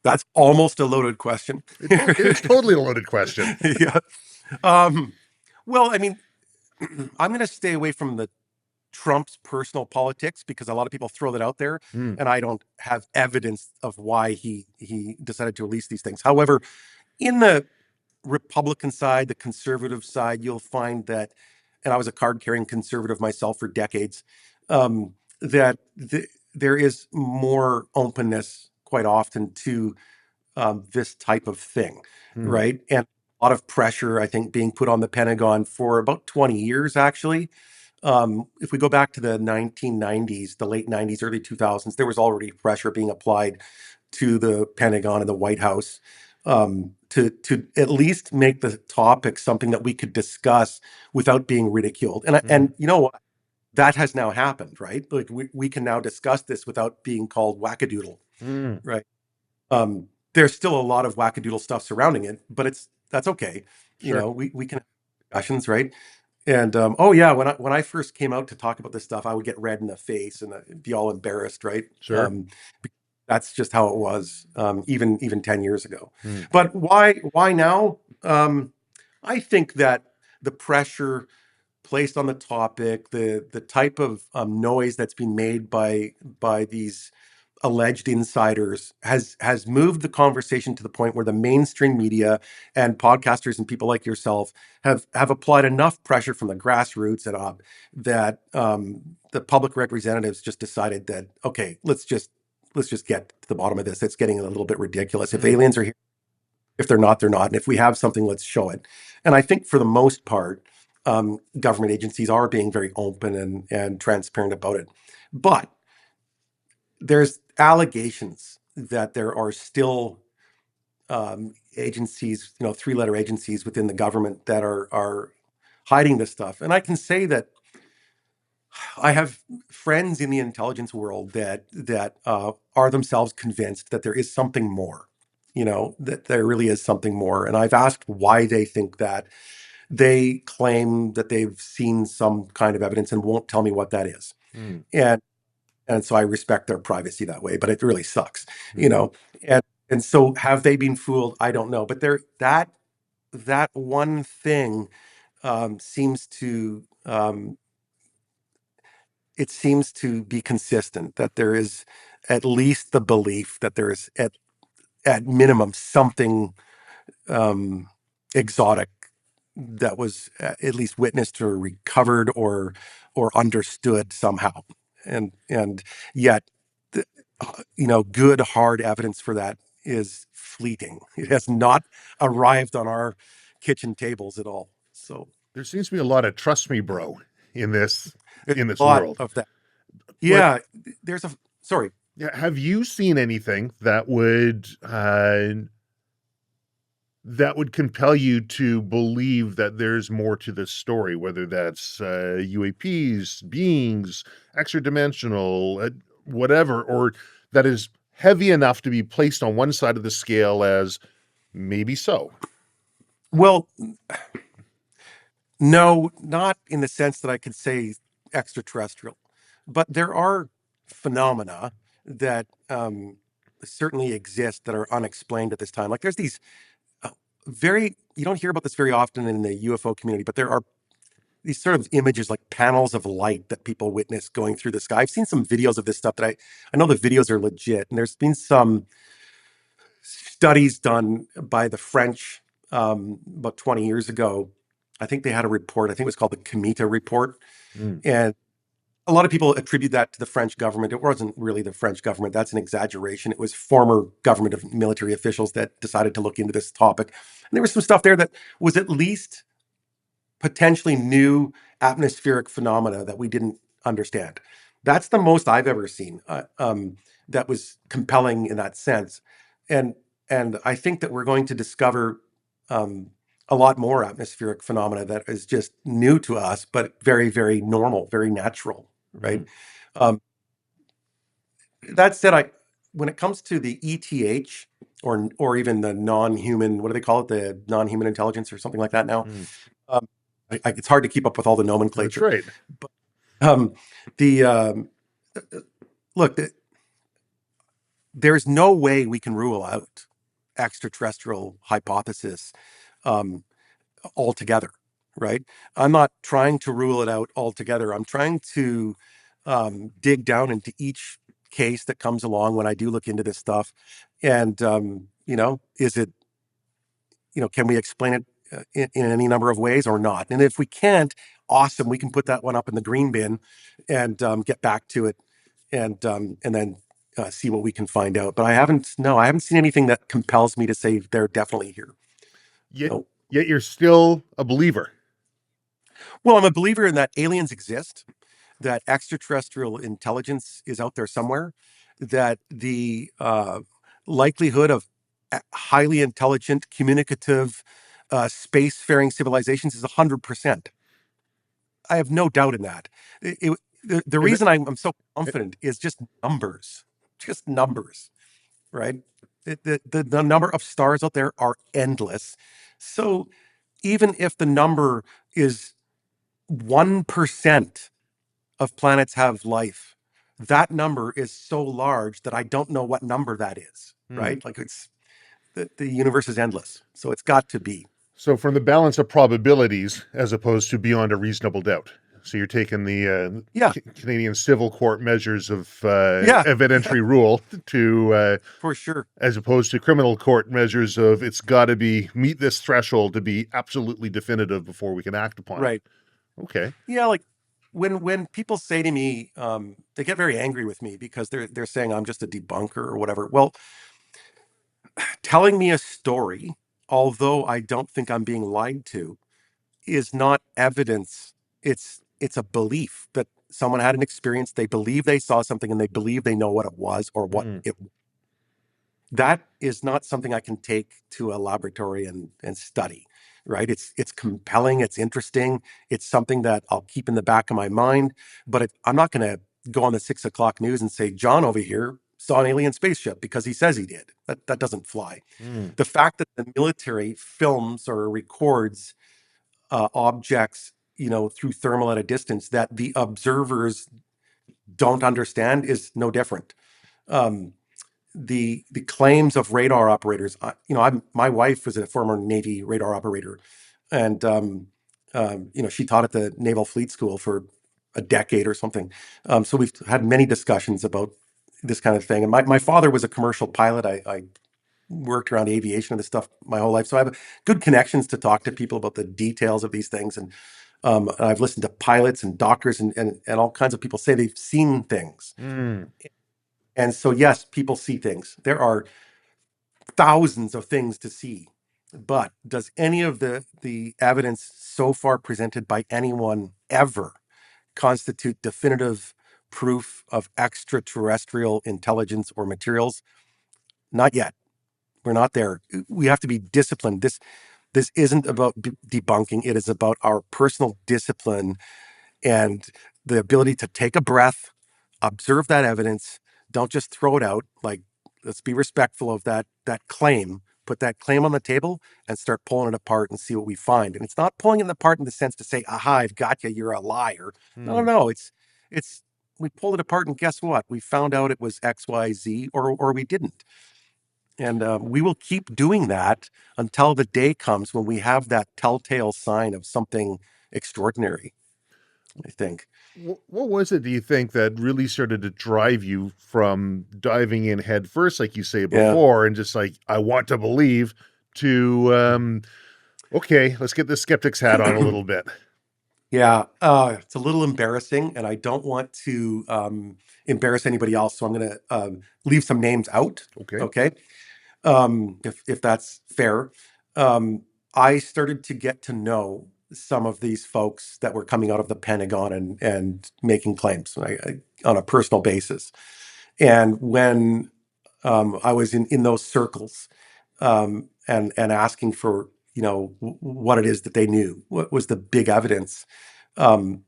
That's almost a loaded question. It's totally a loaded question. Yeah. Well, I mean, I'm going to stay away from the Trump's personal politics, because a lot of people throw that out there, Mm. and I don't have evidence of why he decided to release these things. However, in the Republican side, the conservative side, you'll find that, and I was a card-carrying conservative myself for decades, that there is more openness quite often to this type of thing, Mm. right? And a lot of pressure, I think, being put on the Pentagon for about 20 years, actually. If we go back to the 1990s, the late 90s, early 2000s, there was already pressure being applied to the Pentagon and the White House to at least make the topic something that we could discuss without being ridiculed. And you know what? That has now happened, right? Like we can now discuss this without being called wackadoodle, Mm. right? There's still a lot of wackadoodle stuff surrounding it, but that's okay. You Sure. know, we can have discussions, right? And oh yeah, when I first came out to talk about this stuff, I would get red in the face and be all embarrassed, right? Sure. That's just how it was, even 10 years ago. Mm. But why now? I think that the pressure placed on the topic, the type of noise that's been made by these alleged insiders has moved the conversation to the point where the mainstream media and podcasters and people like yourself have applied enough pressure from the grassroots and up that the public representatives just decided that, okay, let's just get to the bottom of this. It's getting a little bit ridiculous. If Mm. aliens are here, if they're not, they're not. And if we have something, let's show it. And I think for the most part, government agencies are being very open and transparent about it. But there's allegations that there are still agencies, three-letter agencies within the government that are hiding this stuff. And I can say that I have friends in the intelligence world that are themselves convinced that there is something more, that there really is something more. And I've asked why they think that. They claim that they've seen some kind of evidence and won't tell me what that is. Mm. And so I respect their privacy that way, but it really sucks, you Mm. know. And so have they been fooled? I don't know. But that one thing seems to it seems to be consistent, that there is at least the belief that there is at minimum something exotic that was at least witnessed or recovered or understood somehow. And yet, good hard evidence for that is fleeting. It has not arrived on our kitchen tables at all. So There seems to be a lot of trust me, bro, in this there's in a this lot world. of that. What Yeah, there's a sorry. have you seen anything that would compel you to believe that there's more to this story, whether that's UAPs, beings, extra dimensional, whatever, or that is heavy enough to be placed on one side of the scale as maybe so? Well, no, not in the sense that I could say extraterrestrial, but there are phenomena that certainly exist that are unexplained at this time. Like there's these you don't hear about this very often in the UFO community, but there are these sort of images like panels of light that people witness going through the sky. I've seen some videos of this stuff that I know the videos are legit, and there's been some studies done by the French about 20 years ago. I think they had a report. I think it was called the Cometa report. Mm. And a lot of people attribute that to the French government. It wasn't really the French government. That's an exaggeration. It was former government of military officials that decided to look into this topic. And there was some stuff there that was at least potentially new atmospheric phenomena that we didn't understand. That's the most I've ever seen that was compelling in that sense. And and I think that we're going to discover a lot more atmospheric phenomena that is just new to us, but very, very normal, very natural, right? Mm. Um, that said, when it comes to the ETH or even the non-human, what do they call it? The non-human intelligence or something like that now. Mm. Um, it's hard to keep up with all the That's nomenclature. right. But the look, there's no way we can rule out extraterrestrial hypothesis altogether, right? I'm not trying to rule it out altogether. I'm trying to dig down into each case that comes along when I do look into this stuff. And, is it, can we explain it in any number of ways or not? And if we can't, awesome, we can put that one up in the green bin and get back to it and then see what we can find out. But I haven't seen anything that compels me to say they're definitely here. Yet, No. yet you're still a believer. Well, I'm a believer in that aliens exist, that extraterrestrial intelligence is out there somewhere, that the likelihood of highly intelligent, communicative, spacefaring civilizations is 100%. I have no doubt in that. The And, reason I'm so confident is just numbers, right? The number of stars out there are endless. So even if the number is 1% of planets have life, that number is so large that I don't know what number that is, right? Like the universe is endless. So it's got to be. So from the balance of probabilities as opposed to beyond a reasonable doubt. So you're taking the Yeah, Canadian civil court measures of yeah, evidentiary rule to for sure. as opposed to criminal court measures of it's got to be meet this threshold to be absolutely definitive before we can act upon Right. it. Okay. Yeah, like when people say to me, they get very angry with me because they're saying I'm just a debunker or whatever. Well, telling me a story, although I don't think I'm being lied to, is not evidence. It's a belief that someone had an experience, they believe they saw something, and they believe they know what it was or what it. That is not something I can take to a laboratory and study, right? It's compelling, it's interesting, it's something that I'll keep in the back of my mind, but I'm not going to go on the 6 o'clock news and say John over here saw an alien spaceship because he says he did. That doesn't fly. The fact that the military films or records objects, through thermal at a distance that the observers don't understand is no different. Um, the claims of radar operators, my wife was a former Navy radar operator, and she taught at the Naval Fleet School for a decade or something. So we've had many discussions about this kind of thing. And my father was a commercial pilot. I worked around aviation and this stuff my whole life, so I have good connections to talk to people about the details of these things. And I've listened to pilots and doctors and all kinds of people say they've seen things. And so, yes, people see things. There are thousands of things to see, but does any of the evidence so far presented by anyone ever constitute definitive proof of extraterrestrial intelligence or materials? Not yet. We're not there. We have to be disciplined. This isn't about debunking. It is about our personal discipline and the ability to take a breath, observe that evidence. Don't just throw it out. Like, let's be respectful of that claim. Put that claim on the table and start pulling it apart and see what we find. And it's not pulling it apart in the sense to say, "Aha, I've got you. You're a liar." No. It's we pulled it apart and guess what? We found out it was X, Y, Z, or we didn't. And we will keep doing that until the day comes when we have that telltale sign of something extraordinary, I think. What was it, do you think, that really started to drive you from diving in head first, like you say Yeah. before, and just like, I want to believe, to, okay, let's get the skeptic's hat on a little bit. Yeah. It's a little embarrassing, and I don't want to embarrass anybody else. So I'm going to leave some names out. Okay. Okay. If that's fair. I started to get to know some of these folks that were coming out of the Pentagon and making claims on a personal basis. And when I was in those circles and asking for what it is that they knew, what was the big evidence, um,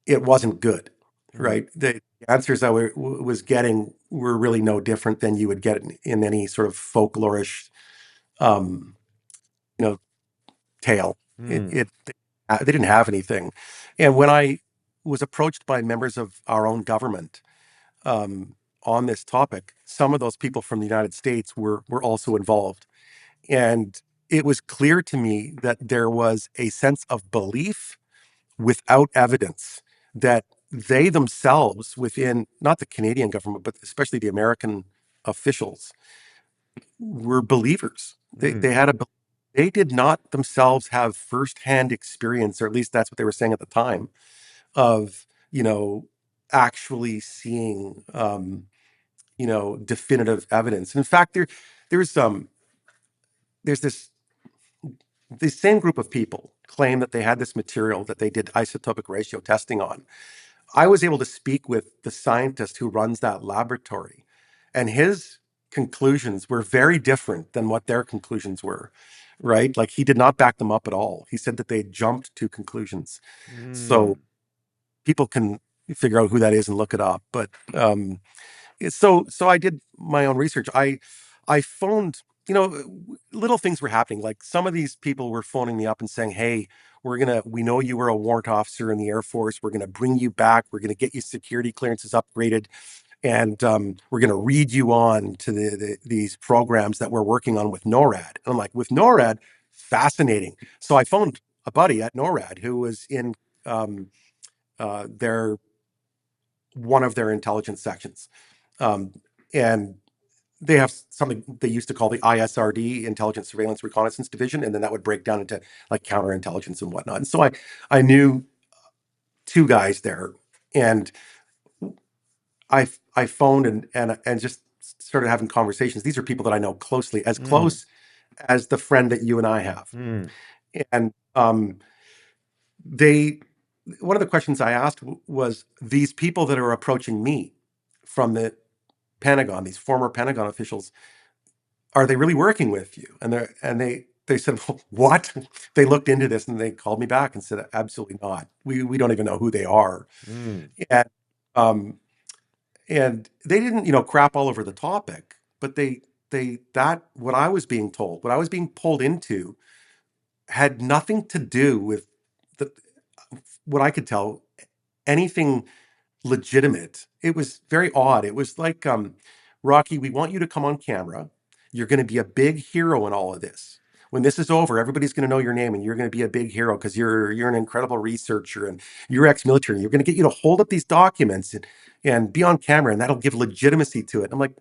it wasn't good, right? The answers I was getting were really no different than you would get in any sort of folklorish, um, you know, tale. They didn't have anything. And when I was approached by members of our own government on this topic, some of those people from the United States were also involved. And it was clear to me that there was a sense of belief without evidence that they themselves, within not the Canadian government, but especially the American officials, were believers. They had they did not themselves have firsthand experience, or at least that's what they were saying at the time, of actually seeing definitive evidence. And in fact, there's there's this same group of people claim that they had this material that they did isotopic ratio testing on. I was able to speak with the scientist who runs that laboratory, and his conclusions were very different than what their conclusions were, right? Like, he did not back them up at all. He said that they jumped to conclusions. So people can figure out who that is and look it up. But so I did my own research. I phoned, little things were happening. Like, some of these people were phoning me up and saying, "Hey, we know you were a warrant officer in the Air Force. We're gonna bring you back. We're gonna get you security clearances upgraded, and we're gonna read you on to these programs that we're working on with NORAD." And I'm like, "With NORAD, fascinating." So I phoned a buddy at NORAD who was in their one of their intelligence sections, and they have something they used to call the ISRD, Intelligence Surveillance Reconnaissance Division, and then that would break down into like counterintelligence and whatnot. And so I knew two guys there, and I phoned and just started having conversations. These are people that I know closely, as close as the friend that you and I have. And one of the questions I asked was, these people that are approaching me from the Pentagon, these former Pentagon officials, are they really working with you? And they said, well, what? They looked into this and they called me back and said, absolutely not. We don't even know who they are. And they didn't, crap all over the topic, but what I was being told, what I was being pulled into, had nothing to do with what I could tell, anything legitimate. It was very odd. It was like, Rocky, we want you to come on camera. You're going to be a big hero in all of this. When this is over, everybody's going to know your name, and you're going to be a big hero because you're an incredible researcher and you're ex-military. You're going to get you to hold up these documents and be on camera, and that'll give legitimacy to it. I'm like,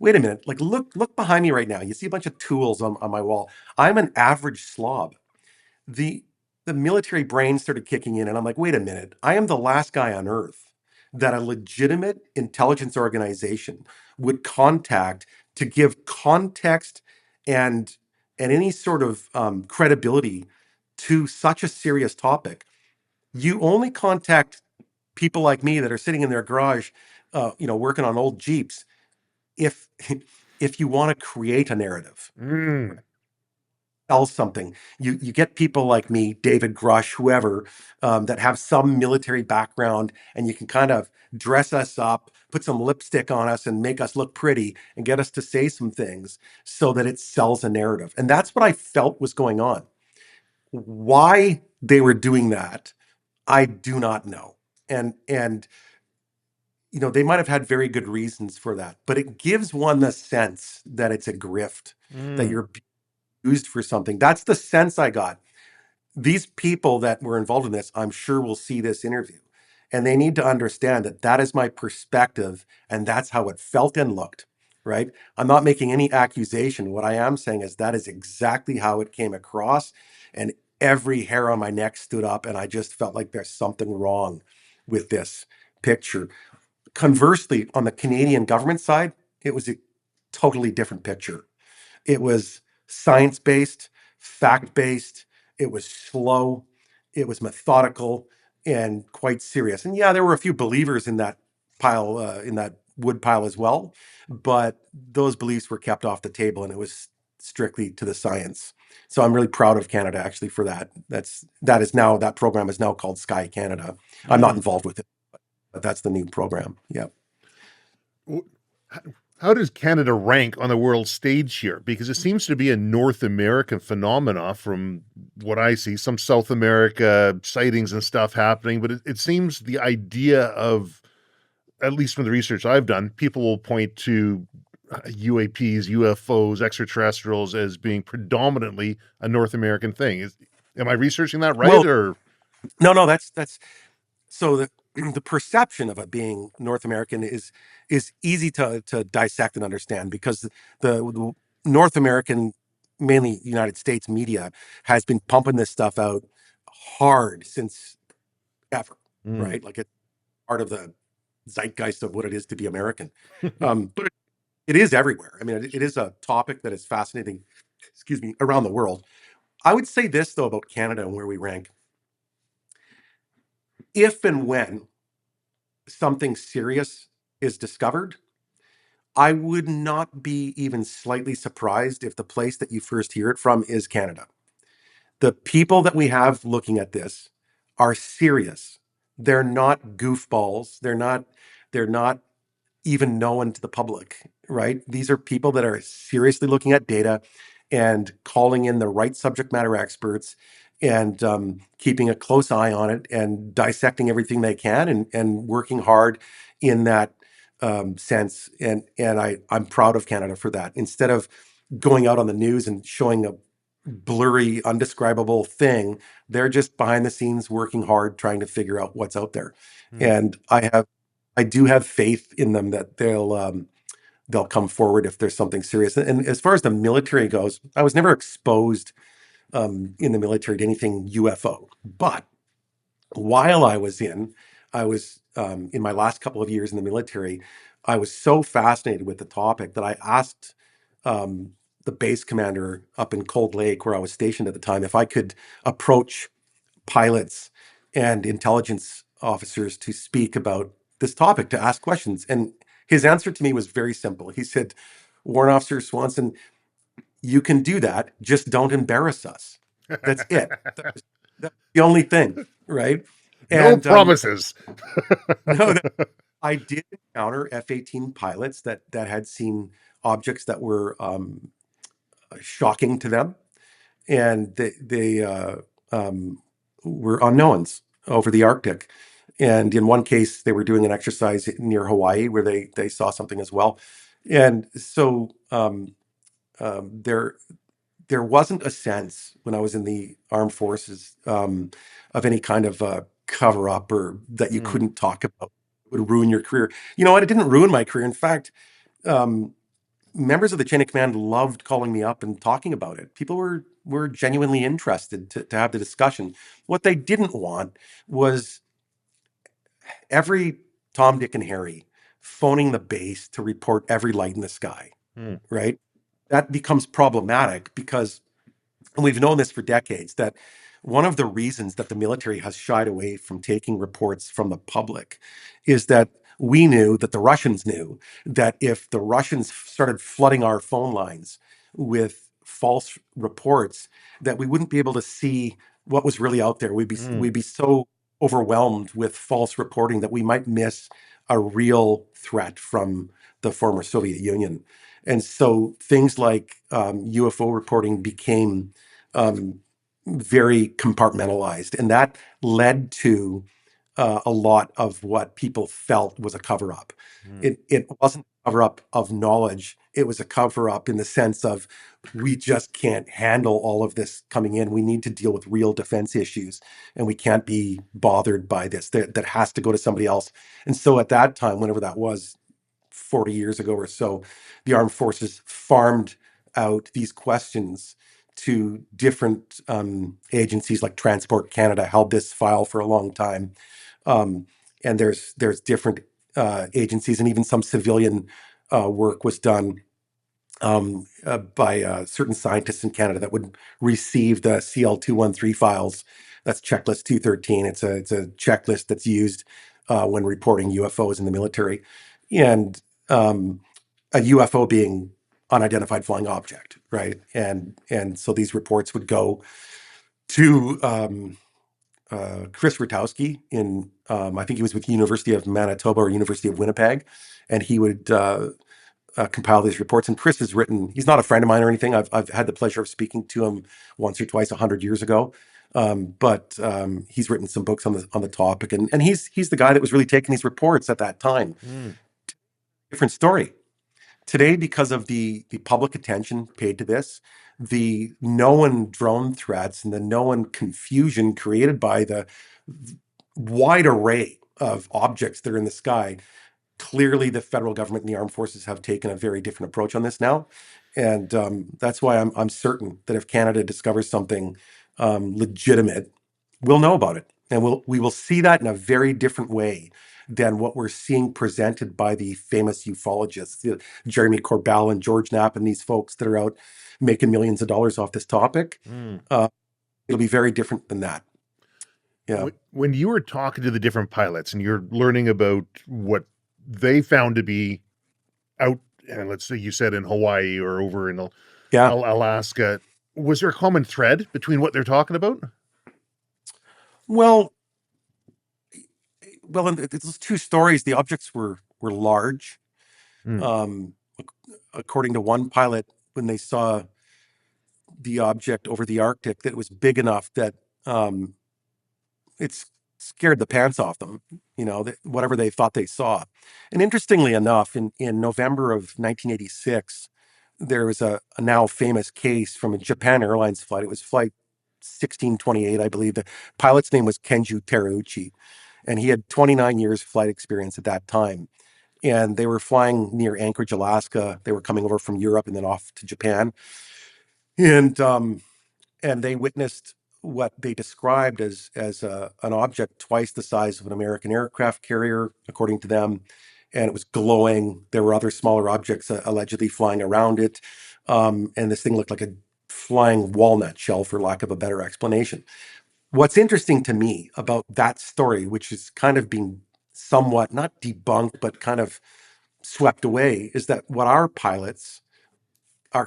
wait a minute. Like, look behind me right now. You see a bunch of tools on my wall. I'm an average slob. The military brain started kicking in, and I'm like, wait a minute. I am the last guy on earth that a legitimate intelligence organization would contact to give context and any sort of credibility to such a serious topic. You only contact people like me that are sitting in their garage, working on old Jeeps, if you want to create a narrative. Sell something. You get people like me, David Grush, whoever, that have some military background, and you can kind of dress us up, put some lipstick on us, and make us look pretty, and get us to say some things so that it sells a narrative. And that's what I felt was going on. Why they were doing that, I do not know. And they might have had very good reasons for that, but it gives one the sense that it's a grift, that you're used for something. That's the sense I got. These people that were involved in this, I'm sure, will see this interview, and they need to understand that that is my perspective, and that's how it felt and looked, right? I'm not making any accusation. What I am saying is that is exactly how it came across, and every hair on my neck stood up, and I just felt like there's something wrong with this picture. Conversely, on the Canadian government side, it was a totally different picture. It was science-based, fact-based. It was slow. It was methodical and quite serious. And yeah, there were a few believers in that pile, in that wood pile as well, but those beliefs were kept off the table, and it was strictly to the science. So I'm really proud of Canada actually for that. That program is now called Sky Canada. I'm not involved with it, but that's the new program. Yeah. How does Canada rank on the world stage here? Because it seems to be a North American phenomena from what I see, some South America sightings and stuff happening, but it seems the idea of, at least from the research I've done, people will point to UAPs, UFOs, extraterrestrials as being predominantly a North American thing. Am I researching that right? Well, Or no, that's so the perception of it being North American is easy to dissect and understand, because the North American, mainly United States media, has been pumping this stuff out hard since ever, Mm. right? Like it's part of the zeitgeist of what it is to be American. But it is everywhere. I mean, it is a topic that is fascinating, excuse me, around the world. I would say this, though, about Canada and where we rank. If and when something serious is discovered, I would not be even slightly surprised if the place that you first hear it from is Canada. The people that we have looking at this are serious. They're not goofballs. They're not even known to the public, right? These are people that are seriously looking at data and calling in the right subject matter experts, and keeping a close eye on it and dissecting everything they can, and working hard in that sense. And I'm proud of Canada for that. Instead of going out on the news and showing a blurry, undescribable thing, they're just behind the scenes working hard, trying to figure out what's out there. Mm. And I do have faith in them that they'll come forward if there's something serious. And as far as the military goes, I was never exposed in the military to anything UFO. But while I was in my last couple of years in the military, I was so fascinated with the topic that I asked the base commander up in Cold Lake, where I was stationed at the time, if I could approach pilots and intelligence officers to speak about this topic, to ask questions. And his answer to me was very simple. He said, "Warrant Officer Swanson, you can do that, just don't embarrass us." That's it. That's the only thing, right? No And promises. no, I did encounter F-18 pilots that had seen objects that were shocking to them, and they were unknowns over the Arctic. And in one case, they were doing an exercise near Hawaii where they saw something as well. And so there wasn't a sense when I was in the armed forces of any kind of cover up, or that you Mm. couldn't talk about. It would ruin your career. You know what? It didn't ruin my career. In fact, um, members of the chain of command loved calling me up and talking about it. People were genuinely interested to have the discussion. What they didn't want was every Tom, Dick, and Harry phoning the base to report every light in the sky, Mm. right? That becomes problematic because, and we've known this for decades, that one of the reasons that the military has shied away from taking reports from the public is that we knew, that the Russians knew, that if the Russians started flooding our phone lines with false reports, that we wouldn't be able to see what was really out there. Mm. We'd be so overwhelmed with false reporting that we might miss a real threat from the former Soviet Union. And so things like UFO reporting became very compartmentalized, and that led to a lot of what people felt was a cover up. Mm. It wasn't a cover up of knowledge; it was a cover up in the sense of, we just can't handle all of this coming in. We need to deal with real defense issues, and we can't be bothered by this. That has to go to somebody else. And so at that time, whenever that was, 40 years ago or so, the armed forces farmed out these questions to different agencies. Like Transport Canada held this file for a long time, and there's different agencies, and even some civilian work was done by certain scientists in Canada that would receive the CL-213 files. That's checklist 213. It's a checklist that's used when reporting UFOs in the military, and a UFO being unidentified flying object, right? And so these reports would go to Chris Rutowski in, I think he was with University of Manitoba or University of Winnipeg, and he would compile these reports. And Chris has written, he's not a friend of mine or anything. I've had the pleasure of speaking to him once or twice 100 years ago. But he's written some books on the topic, and he's the guy that was really taking these reports at that time. Mm. Different story Today, because of the public attention paid to this, the known drone threats and the known confusion created by the wide array of objects that are in the sky, clearly the federal government and the armed forces have taken a very different approach on this now. And that's why I'm certain that if Canada discovers something legitimate, we'll know about it. And we will see that in a very different way than what we're seeing presented by the famous ufologists, Jeremy Corbell and George Knapp and these folks that are out making millions of dollars off this topic. It'll be very different than that. Yeah. When you were talking to the different pilots and you're learning about what they found to be out, and let's say you said in Hawaii or over in Alaska, was there a common thread between what they're talking about? Well, in those two stories, the objects were large. According to one pilot, when they saw the object over the Arctic, that it was big enough that it scared the pants off them, whatever they thought they saw. And interestingly enough, in November of 1986, there was a now famous case from a Japan Airlines flight. It was flight 1628, I believe. The pilot's name was Kenju Terauchi, and he had 29 years flight experience at that time. And they were flying near Anchorage, Alaska. They were coming over from Europe and then off to Japan. And they witnessed what they described as an object twice the size of an American aircraft carrier, according to them. And it was glowing. There were other smaller objects allegedly flying around it. And this thing looked like a flying walnut shell, for lack of a better explanation. What's interesting to me about that story, which is kind of being somewhat not debunked, but kind of swept away, is that what our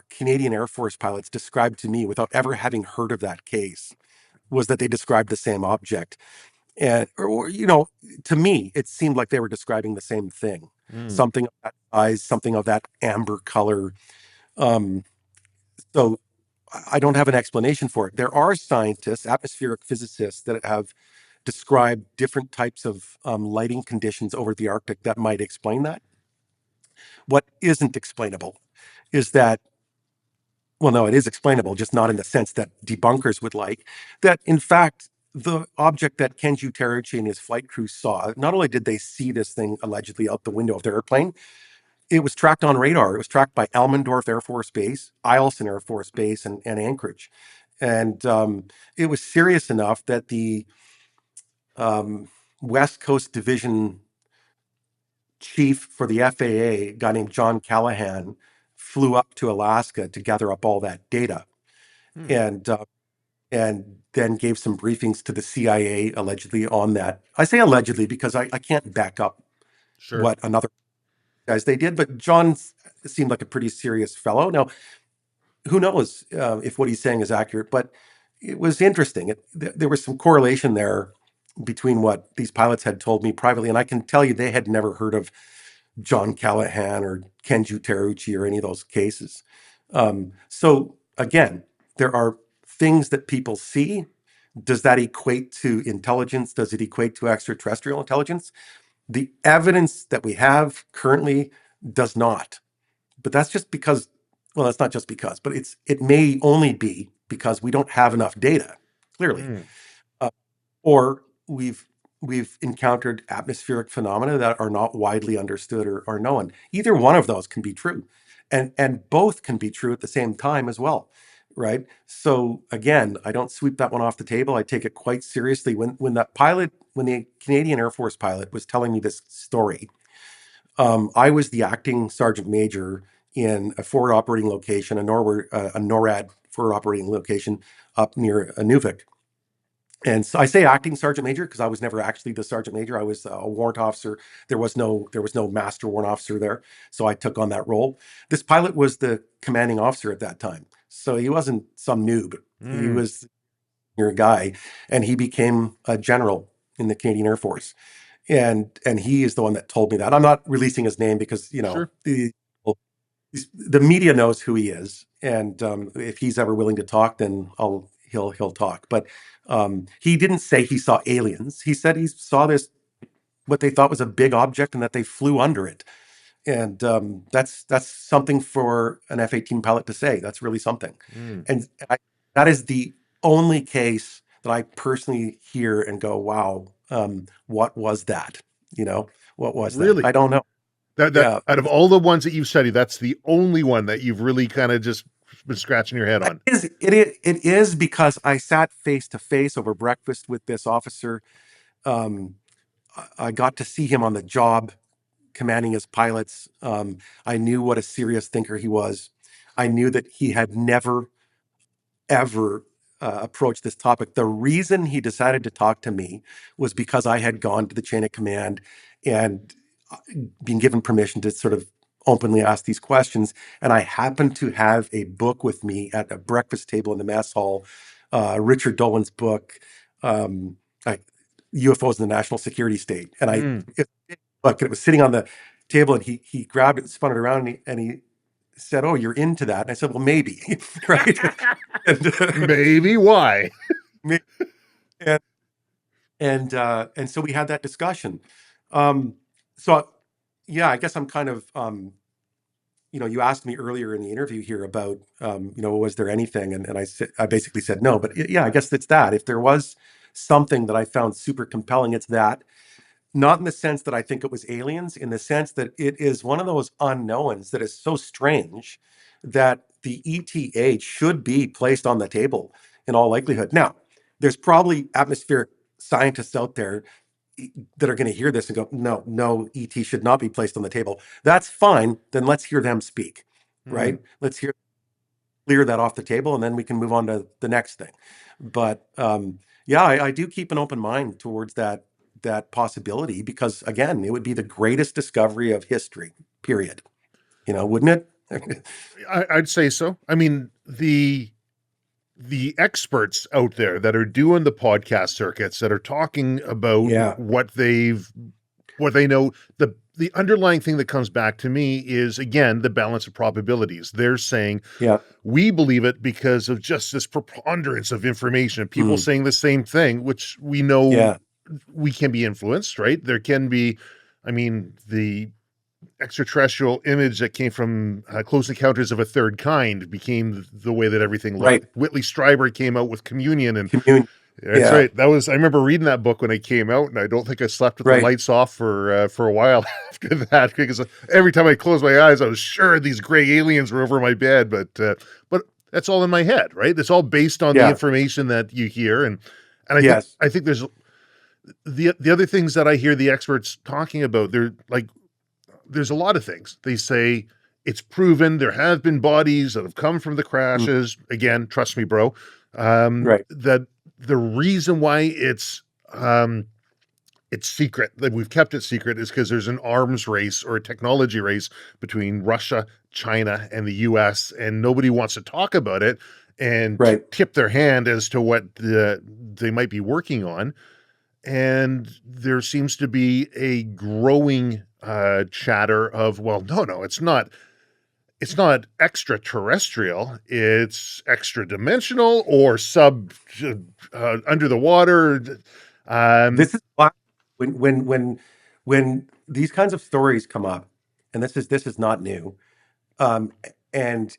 Canadian Air Force pilots described to me without ever having heard of that case was that they described the same object. And, to me, it seemed like they were describing the same thing. Something of that size, something of that amber color. So I don't have an explanation for it. There are scientists, atmospheric physicists, that have described different types of lighting conditions over the Arctic that might explain that. What isn't explainable is that, well, no, it is explainable, just not in the sense that debunkers would like, that in fact, the object that Kenju Terauchi and his flight crew saw, not only did they see this thing allegedly out the window of their airplane, it was tracked on radar. It was tracked by Elmendorf Air Force Base, Eielson Air Force Base, and Anchorage. And it was serious enough that the West Coast Division chief for the FAA, a guy named John Callahan, flew up to Alaska to gather up all that data, and then gave some briefings to the CIA allegedly on that. I say allegedly because I can't back up what another guys they did, but John seemed like a pretty serious fellow. Now, who knows if what he's saying is accurate, but it was interesting. There was some correlation there between what these pilots had told me privately, and I can tell you they had never heard of John Callahan or Kenju Terauchi or any of those cases. So again, there are things that people see. Does that equate to intelligence? Does it equate to extraterrestrial intelligence? The evidence that we have currently does not. But that's just because, well, that's not just because, but it may only be because we don't have enough data, clearly. Or we've encountered atmospheric phenomena that are not widely understood or known. Either one of those can be true. And both can be true at the same time as well, right? So again, I don't sweep that one off the table. I take it quite seriously. When the Canadian Air Force pilot was telling me this story, I was the acting sergeant major in a forward operating location, a NORAD forward operating location up near Nunavut. And so I say acting sergeant major because I was never actually the sergeant major. I was a warrant officer. There was no master warrant officer there, so I took on that role. This pilot was the commanding officer at that time, so he wasn't some noob. He was your guy, and he became a general in the Canadian Air Force. And he is the one that told me that. I'm not releasing his name because the media knows who he is, and if he's ever willing to talk, then he'll talk. But he didn't say he saw aliens. He said he saw this, what they thought was a big object, and that they flew under it. And that's something for an F-18 pilot to say. That's really something. Mm. And that is the only case that I personally hear and go, wow, what was that? What was that? Really? I don't know. That Yeah. out of all the ones that you've studied, that's the only one that you've really kind of just been scratching your head on. It is because I sat face to face over breakfast with this officer. Um, I got to see him on the job commanding his pilots. I knew what a serious thinker he was. I knew that he had never, ever approached this topic. The reason he decided to talk to me was because I had gone to the chain of command and been given permission to sort of openly ask these questions. And I happened to have a book with me at a breakfast table in the mess hall, Richard Dolan's book, um, like UFOs in the National Security State. And Mm. it was sitting on the table, and he grabbed it and spun it around, and he said, "Oh, you're into that?" And I said, "Well, maybe." Right. and, Maybe why? and and so we had that discussion. Um, so yeah, I guess I'm kind of you asked me earlier in the interview here about was there anything, and I basically said no, but yeah, I guess it's that. If there was something that I found super compelling, it's that. Not in the sense that I think it was aliens, in the sense that it is one of those unknowns that is so strange that the ETA should be placed on the table in all likelihood. Now, there's probably atmospheric scientists out there that are going to hear this and go, no, no, ET should not be placed on the table. That's fine. Then let's hear them speak, Mm. right? Let's clear that off the table, and then we can move on to the next thing. But yeah, I do keep an open mind towards that possibility, because again, it would be the greatest discovery of history, period. Wouldn't it? I'd say so. I mean, the experts out there that are doing the podcast circuits that are talking about Yeah. what they know, the underlying thing that comes back to me is, again, the balance of probabilities. They're saying Yeah. we believe it because of just this preponderance of information, people saying the same thing, which we know Yeah. we can be influenced, right? There can be, I mean, the extraterrestrial image that came from Close Encounters of a Third Kind became the way that everything looked. Right. Whitley Strieber came out with Communion, and Communion. that's Yeah. right. I remember reading that book when it came out, and I don't think I slept with the Right. lights off for a while after that, because every time I closed my eyes, I was sure these gray aliens were over my bed. But that's all in my head, right? It's all based on the Yeah. information that you hear, and Yes. I think there's the other things that I hear the experts talking about. They're like, there's a lot of things. They say it's proven there have been bodies that have come from the crashes. Again, trust me, bro. Right. That the reason why it's secret, that we've kept it secret, is because there's an arms race or a technology race between Russia, China, and the US, and nobody wants to talk about it and Right. tip their hand as to what they might be working on. And there seems to be a growing chatter of, well, no, it's not extraterrestrial, it's extra dimensional or under the water. This is why when these kinds of stories come up, and this is not new, and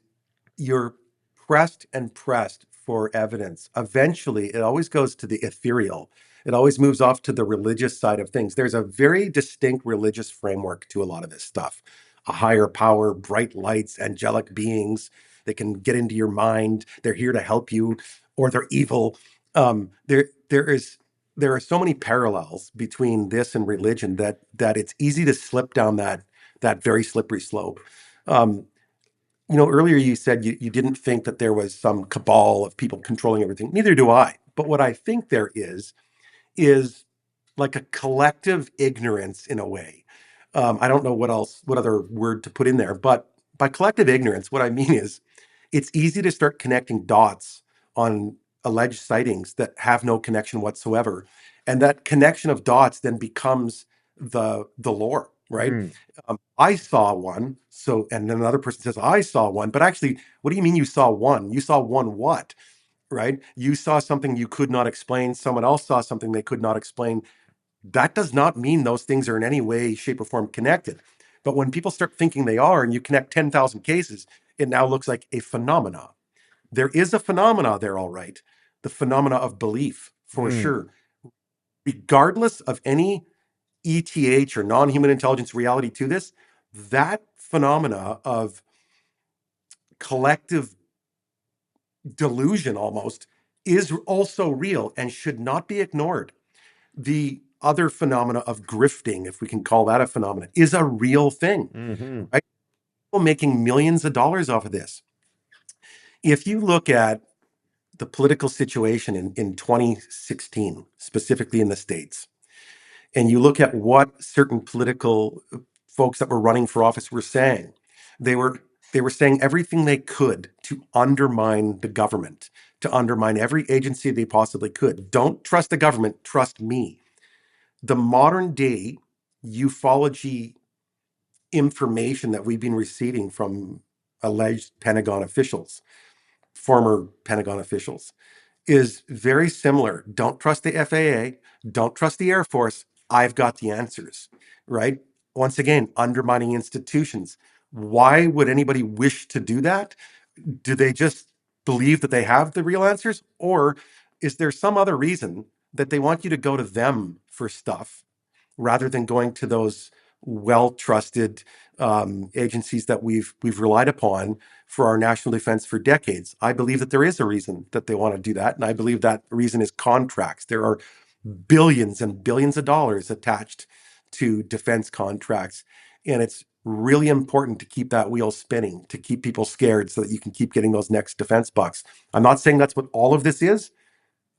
you're pressed and pressed for evidence. Eventually, it always goes to the ethereal. It always moves off to the religious side of things. There's a very distinct religious framework to a lot of this stuff. A higher power, bright lights, angelic beings. They can get into your mind. They're here to help you, or they're evil. There are so many parallels between this and religion that it's easy to slip down that very slippery slope. Um, Earlier you said you didn't think that there was some cabal of people controlling everything. Neither do I. But what I think there is like a collective ignorance in a way. I don't know what other word to put in there, but by collective ignorance, what I mean is it's easy to start connecting dots on alleged sightings that have no connection whatsoever. And that connection of dots then becomes the lore, right? Mm. I saw one. So, and then another person says, I saw one. But actually, what do you mean you saw one? You saw one what? Right? You saw something you could not explain. Someone else saw something they could not explain. That does not mean those things are in any way, shape, or form connected. But when people start thinking they are, and you connect 10,000 cases, it now looks like a phenomena. There is a phenomena there, all right. The phenomena of belief, for sure. Regardless of any ETH or non-human intelligence reality to this, that phenomena of collective delusion almost is also real and should not be ignored. The other phenomena of grifting, if we can call that a phenomenon, is a real thing. Right? People making millions of dollars off of this. If you look at the political situation in 2016, specifically in the States, and you look at what certain political folks that were running for office were saying, they were saying everything they could to undermine the government, to undermine every agency they possibly could. Don't trust the government, trust me. The modern day ufology information that we've been receiving from alleged Pentagon officials, former Pentagon officials, is very similar. Don't trust the FAA. Don't trust the Air Force. I've got the answers, right? Once again, undermining institutions. Why would anybody wish to do that? Do they just believe that they have the real answers? Or is there some other reason that they want you to go to them for stuff rather than going to those well-trusted agencies that we've relied upon for our national defense for decades? I believe that there is a reason that they want to do that, and I believe that reason is contracts. There are billions and billions of dollars attached to defense contracts, and it's really important to keep that wheel spinning, to keep people scared so that you can keep getting those next defense bucks. I'm not saying that's what all of this is.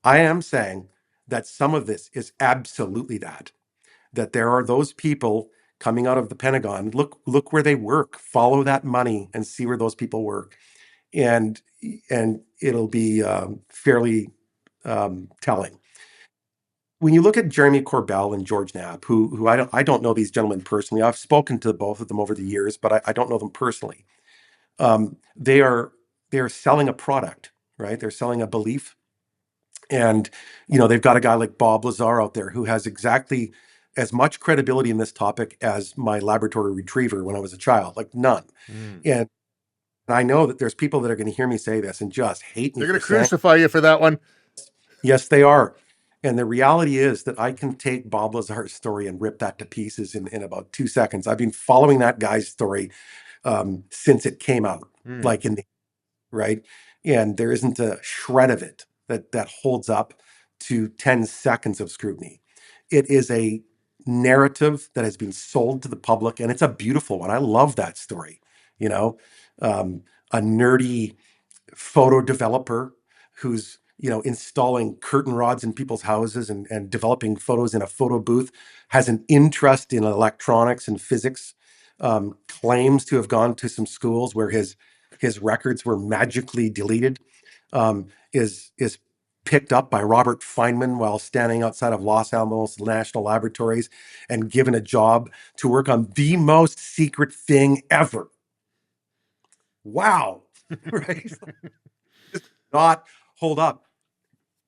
I am saying that some of this is absolutely that there are those people coming out of the Pentagon. Look where they work. Follow that money and see where those people work, and it'll be fairly telling. When you look at Jeremy Corbell and George Knapp, who I don't know these gentlemen personally. I've spoken to both of them over the years, but I don't know them personally. They are selling a product, right? They're selling a belief. And, they've got a guy like Bob Lazar out there who has exactly as much credibility in this topic as my Labrador retriever when I was a child, like none. And I know that there's people that are going to hear me say this and just hate me. They're going to crucify you for that one. Yes, they are. And the reality is that I can take Bob Lazar's story and rip that to pieces in about 2 seconds. I've been following that guy's story since it came out, like right? And there isn't a shred of it that holds up to 10 seconds of scrutiny. It is a narrative that has been sold to the public, and it's a beautiful one. I love that story. A nerdy photo developer who's installing curtain rods in people's houses and developing photos in a photo booth, has an interest in electronics and physics, claims to have gone to some schools where his records were magically deleted, is picked up by Robert Feynman while standing outside of Los Alamos National Laboratories and given a job to work on the most secret thing ever. Wow. Right? Not hold up.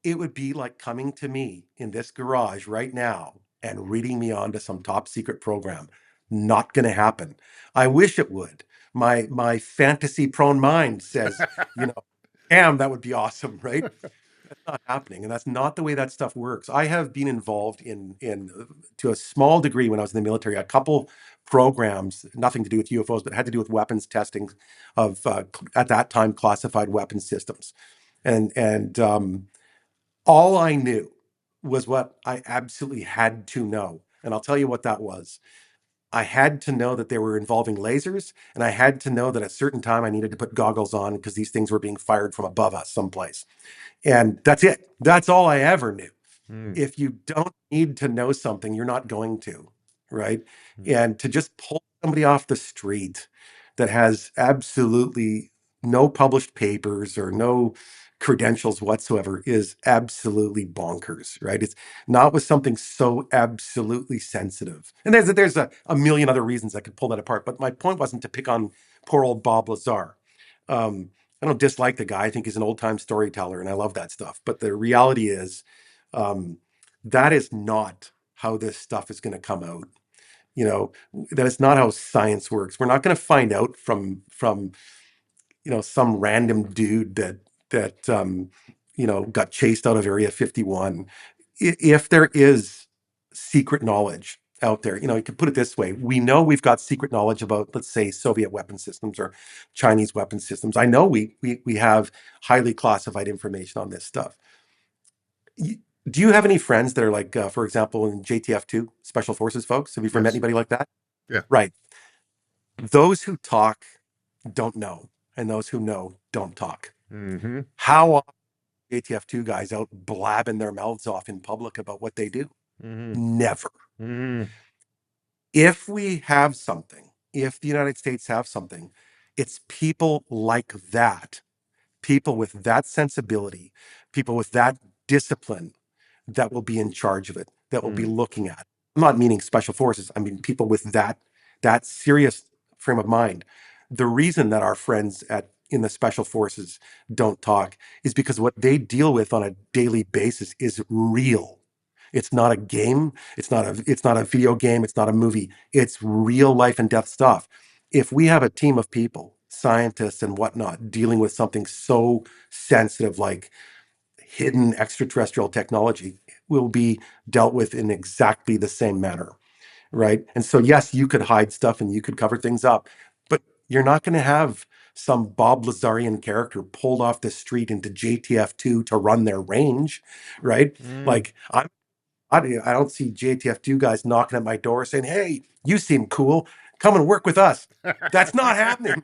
It would be like coming to me in this garage right now and reading me onto some top secret program. Not going to happen. I wish it would. My fantasy prone mind says, damn, that would be awesome, right? That's not happening, and that's not the way that stuff works. I have been involved in to a small degree when I was in the military, a couple programs, nothing to do with UFOs, but had to do with weapons testing of at that time classified weapon systems, and all I knew was what I absolutely had to know, and I'll tell you what that was. I had to know that they were involving lasers, and I had to know that at a certain time I needed to put goggles on because these things were being fired from above us someplace. And that's it. That's all I ever knew. If you don't need to know something, you're not going to, right? And to just pull somebody off the street that has absolutely no published papers or no credentials whatsoever is absolutely bonkers, right? It's not with something so absolutely sensitive. And there's a million other reasons I could pull that apart, but my point wasn't to pick on poor old Bob Lazar. I don't dislike the guy. I think he's an old-time storyteller, and I love that stuff. But the reality is, that is not how this stuff is going to come out. that it's not how science works. We're not going to find out from some random dude that got chased out of Area 51. If there is secret knowledge out there, you can put it this way: we know we've got secret knowledge about, let's say, Soviet weapon systems or Chinese weapon systems. I know we have highly classified information on this stuff. Do you have any friends that are like, for example, in JTF2, Special Forces folks? Have you ever met Yes. anybody like that? Yeah. Right. Those who talk don't know, and those who know don't talk. Mm-hmm. How often are JTF2 guys out blabbing their mouths off in public about what they do? Mm-hmm. Never. Mm-hmm. If we have something, if the United States have something, it's people like that, people with that sensibility, people with that discipline that will be in charge of it, that will be looking at. I'm not meaning special forces. I mean people with that serious frame of mind. The reason that our friends in the special forces don't talk is because what they deal with on a daily basis is real. It's not a game. It's not a video game. It's not a movie. It's real life and death stuff. If we have a team of people, scientists and whatnot, dealing with something so sensitive like hidden extraterrestrial technology, will be dealt with in exactly the same manner, right? And so, yes, you could hide stuff and you could cover things up, but you're not going to have some Bob Lazarian character pulled off the street into JTF2 to run their range, right? Like, I don't see JTF2 guys knocking at my door saying, "Hey, you seem cool. Come and work with us." That's not happening.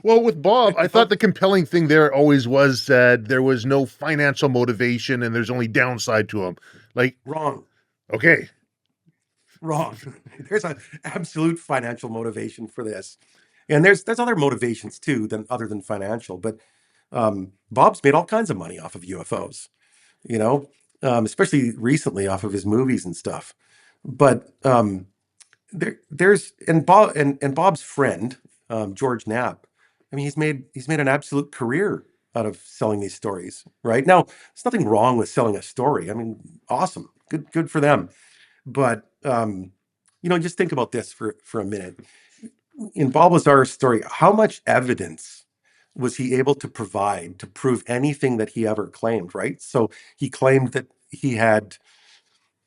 Well, with Bob, I You thought know? the compelling thing there always was that there was no financial motivation and there's only downside to him. Like, Wrong. okay, Wrong. There's an absolute financial motivation for this, and there's other motivations too other than financial. But Bob's made all kinds of money off of UFOs, especially recently off of his movies and stuff. But there's and Bob's friend, George Knapp. I mean, he's made an absolute career out of selling these stories. Right now, there's nothing wrong with selling a story. I mean, awesome, good for them. But just think about this for a minute. In Bob Lazar's story, how much evidence was he able to provide to prove anything that he ever claimed? Right. So he claimed that he had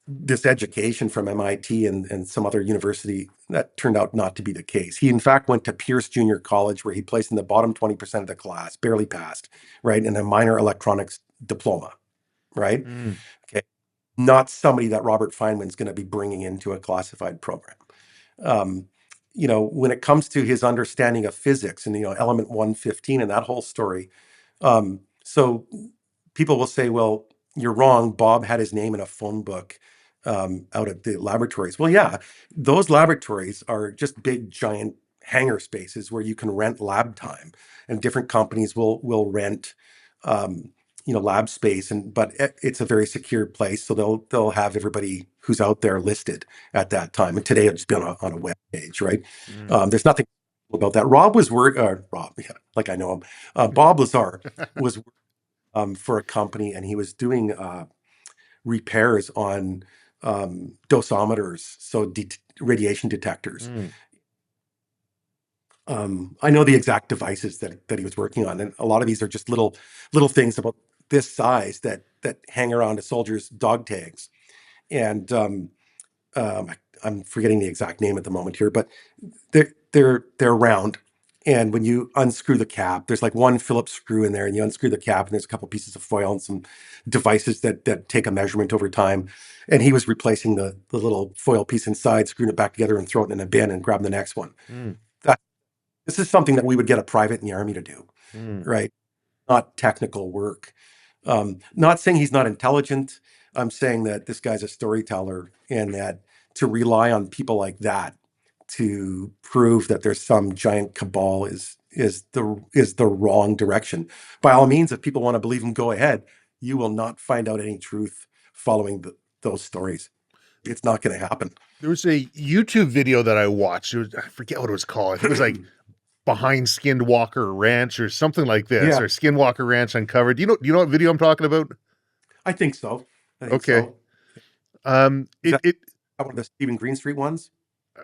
this education from MIT and some other university. That turned out not to be the case. He, in fact, went to Pierce Junior College, where he placed in the bottom 20% of the class, barely passed, right, in a minor electronics diploma, right? Okay. Not somebody that Robert Feynman's going to be bringing into a classified program. When it comes to his understanding of physics and, element 115 and that whole story. So people will say, well, you're wrong. Bob had his name in a phone book out at the laboratories. Well, yeah, those laboratories are just big, giant hangar spaces where you can rent lab time, and different companies will rent, lab space, but it's a very secure place. So they'll have everybody who's out there listed at that time. And today it'll just be on a web page, right? There's nothing about that. Rob, yeah, like I know him. Bob Lazar was for a company, and he was doing repairs on dosimeters, so radiation detectors. I know the exact devices that he was working on, and a lot of these are just little things about this size that hang around a soldier's dog tags. And I'm forgetting the exact name at the moment here, but they're round. And when you unscrew the cap, there's like one Phillips screw in there, and you unscrew the cap, and there's a couple pieces of foil and some devices that take a measurement over time. And he was replacing the little foil piece inside, screwing it back together, and throwing it in a bin and grabbing the next one. This is something that we would get a private in the Army to do, right? Not technical work. Not saying he's not intelligent. I'm saying that this guy's a storyteller, and that to rely on people like that to prove that there's some giant cabal is the wrong direction. By all means, if people want to believe him, go ahead. You will not find out any truth following those stories. It's not going to happen. There was a YouTube video that I watched. I forget what it was called. I think it was like Behind Skinwalker Ranch or something like this, or Skinwalker Ranch Uncovered. Do you know what video I'm talking about? I think so. Okay. So. Is that one of the Stephen Greenstreet ones?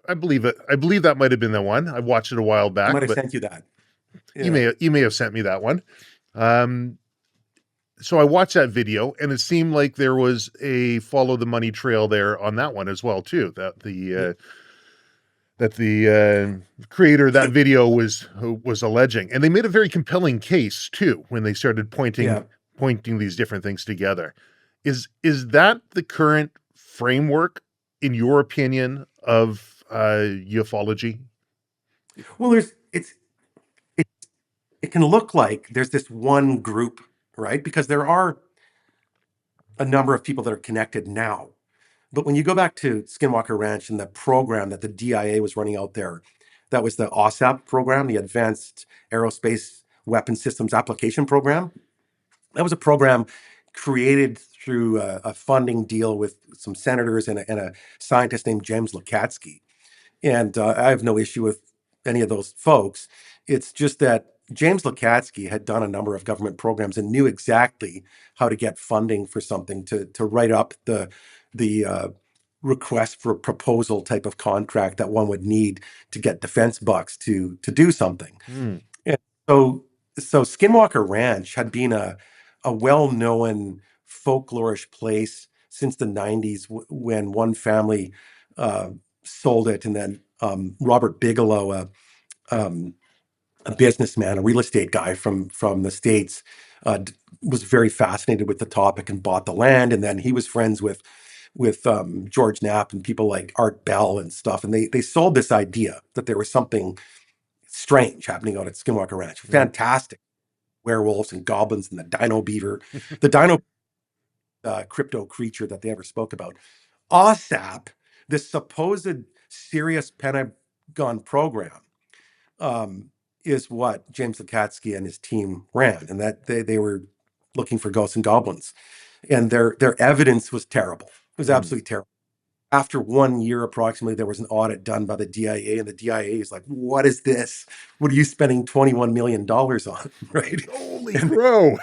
I believe it. I believe that might have been the one. I watched it a while I back, might have but sent you that. you may have sent me that one. So I watched that video, and it seemed like there was a follow the money trail there on that one as well too. That the creator of that video was alleging, and they made a very compelling case too when they started pointing these different things together. Is that the current framework, in your opinion, of ufology? Well, it can look like there's this one group, right? Because there are a number of people that are connected now. But when you go back to Skinwalker Ranch and the program that the DIA was running out there, that was the OSAP program, the Advanced Aerospace Weapon Systems Application Program. That was a program created through a funding deal with some senators and a scientist named James Lukatsky. And I have no issue with any of those folks. It's just that James Lukatsky had done a number of government programs and knew exactly how to get funding for something to write up the request for proposal type of contract that one would need to get defense bucks to do something. Mm. And so Skinwalker Ranch had been a well-known folklorish place since the 90s when one family sold it, and then Robert Bigelow, a businessman, a real estate guy from the States, was very fascinated with the topic and bought the land. And then he was friends with George Knapp and people like Art Bell and stuff. And they sold this idea that there was something strange happening out at Skinwalker Ranch. Fantastic werewolves and goblins and the dino beaver, the dino crypto creature that they ever spoke about. OSAP, this supposed serious Pentagon program, is what James Lukatsky and his team ran, and that they were looking for ghosts and goblins, and their evidence was terrible. It was absolutely terrible. After 1 year, approximately, there was an audit done by the DIA, and the DIA is like, "What is this? What are you spending $21 million on?" Right? Holy crow!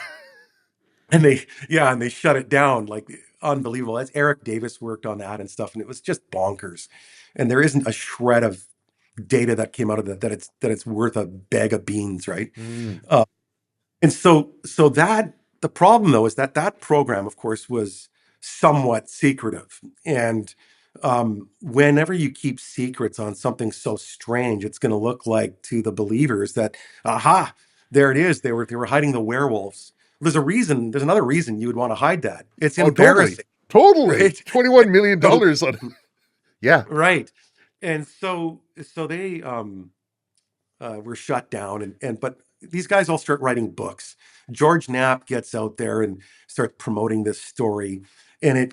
And they shut it down. Like, unbelievable. That's Eric Davis worked on that and stuff, and it was just bonkers. And there isn't a shred of data that came out of that it's worth a bag of beans, right? And so that the problem though is that program, of course, was somewhat secretive. And whenever you keep secrets on something so strange, it's going to look like to the believers that, aha, there it is. They were hiding the werewolves. There's another reason you would want to hide that. It's embarrassing. Totally. Right? $21 million on. Yeah. Right. And so they were shut down, but these guys all start writing books. George Knapp gets out there and starts promoting this story, and it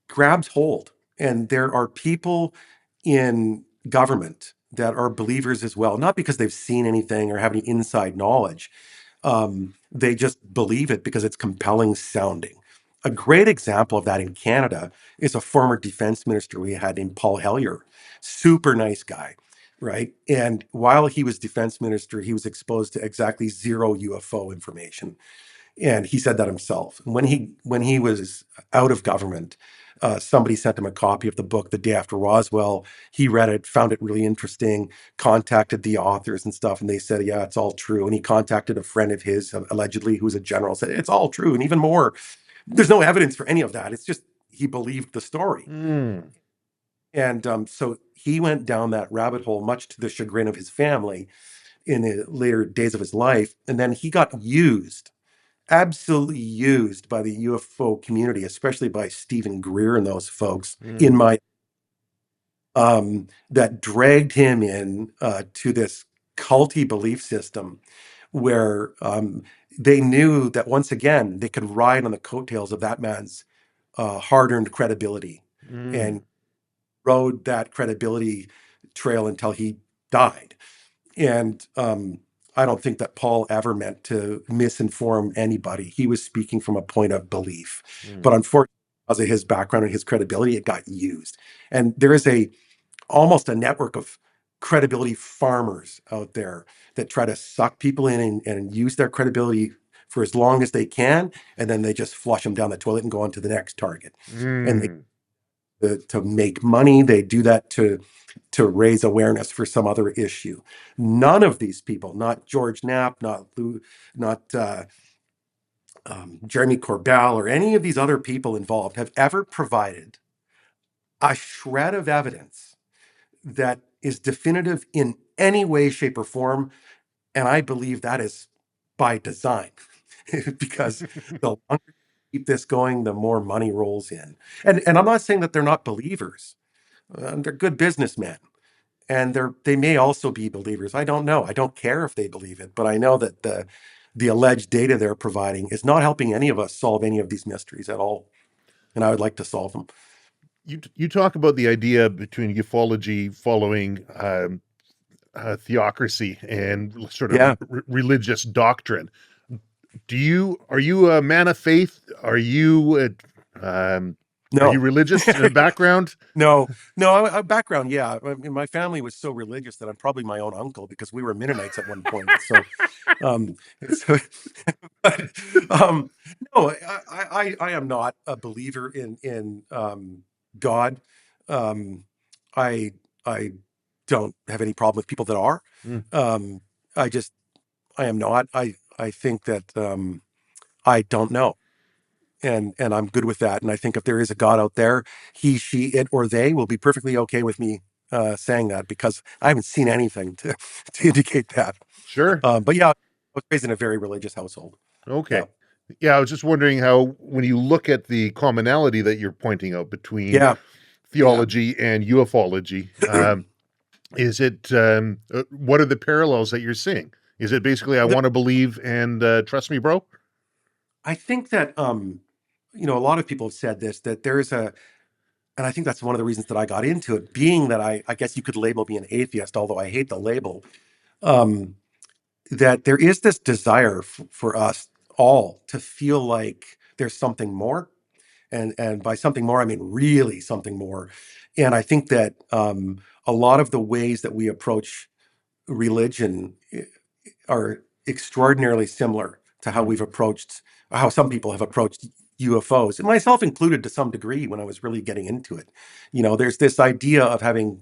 grabs hold. And there are people in government that are believers as well, not because they've seen anything or have any inside knowledge. They just believe it because it's compelling sounding. A great example of that in Canada is a former defense minister we had named Paul Hellyer. Super nice guy, right? And while he was defense minister, he was exposed to exactly zero UFO information. And he said that himself. When he was out of government, somebody sent him a copy of the book the day after Roswell. He read it, found it really interesting, contacted the authors and stuff, and they said, yeah, it's all true. And he contacted a friend of his, allegedly, who was a general, said, it's all true. And even more, there's no evidence for any of that. It's just he believed the story. And so he went down that rabbit hole, much to the chagrin of his family in the later days of his life. And then he got absolutely used by the UFO community, especially by Stephen Greer and those folks that dragged him in to this culty belief system where they knew that once again they could ride on the coattails of that man's hard-earned credibility and rode that credibility trail until he died. And I don't think that Paul ever meant to misinform anybody. He was speaking from a point of belief. But unfortunately, because of his background and his credibility, it got used. And there is almost a network of credibility farmers out there that try to suck people in and use their credibility for as long as they can, and then they just flush them down the toilet and go on to the next target. And to make money. They do that to raise awareness for some other issue. None of these people, not George Knapp, not Lou, not Jeremy Corbell, or any of these other people involved, have ever provided a shred of evidence that is definitive in any way, shape, or form. And I believe that is by design, because the longer you keep this going, the more money rolls in. And I'm not saying that they're not believers. They're good businessmen, and they may also be believers. I don't know. I don't care if they believe it, but I know that the alleged data they're providing is not helping any of us solve any of these mysteries at all. And I would like to solve them. You talk about the idea between ufology following theocracy and sort of Yeah. religious doctrine. Are you a man of faith? Are you No. religious in a background? No, background. Yeah. I mean, my family was so religious that I'm probably my own uncle, because we were Mennonites at one point. So, um, so but, no, I am not a believer in God. Um, I, I don't have any problem with people that are. Mm. Um, I am not. I think that, I don't know. And I'm good with that. And I think if there is a God out there, he, she, it, or they will be perfectly okay with me saying that, because I haven't seen anything to indicate that. Sure. But yeah, I was raised in a very religious household. Okay. Yeah. Yeah, I was just wondering how, when you look at the commonality that you're pointing out between Yeah. theology and ufology, is it what are the parallels that you're seeing? Is it basically I want to believe and trust me, bro? I think that, a lot of people have said this, that there's and I think that's one of the reasons that I got into it, being that I guess you could label me an atheist, although I hate the label. Um, that there is this desire for us all to feel like there's something more, and by something more I mean really something more. And I think that a lot of the ways that we approach religion are extraordinarily similar to how some people have approached UFOs, and myself included to some degree when I was really getting into it. There's this idea of having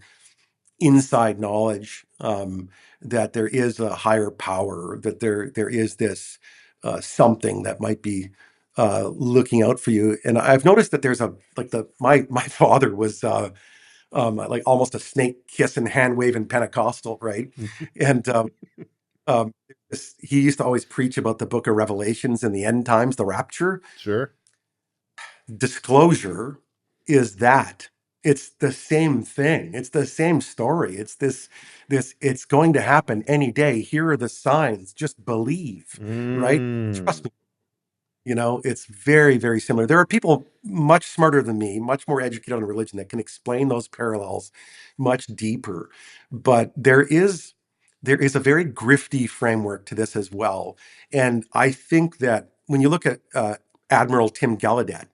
inside knowledge, that there is a higher power, that there is this something that might be looking out for you. And I've noticed that there's my father was like almost a snake kissing, hand waving Pentecostal, right? And um, he used to always preach about the Book of Revelations and the end times, the rapture. Sure. Disclosure is that it's the same thing. It's the same story. It's this it's going to happen any day. Here are the signs. Just believe, right? Trust me. It's very, very similar. There are people much smarter than me, much more educated on religion, that can explain those parallels much deeper. But there is a very grifty framework to this as well. And I think that when you look at Admiral Tim Gallaudet,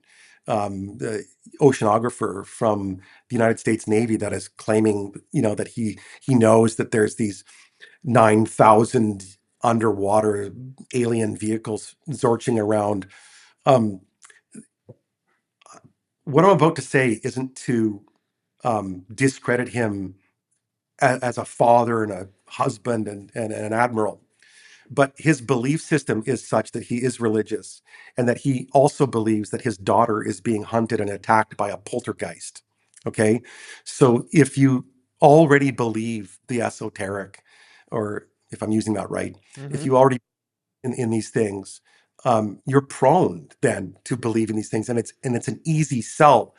the oceanographer from the United States Navy, that is claiming, that he knows that there's these 9,000 underwater alien vehicles zorching around. Um, what I'm about to say isn't to discredit him as a father and a husband and an admiral. But his belief system is such that he is religious, and that he also believes that his daughter is being hunted and attacked by a poltergeist. Okay. So if you already believe the esoteric, or if I'm using that right, if Mm-hmm. you already in these things, you're prone then to believe in these things, and it's an easy sell.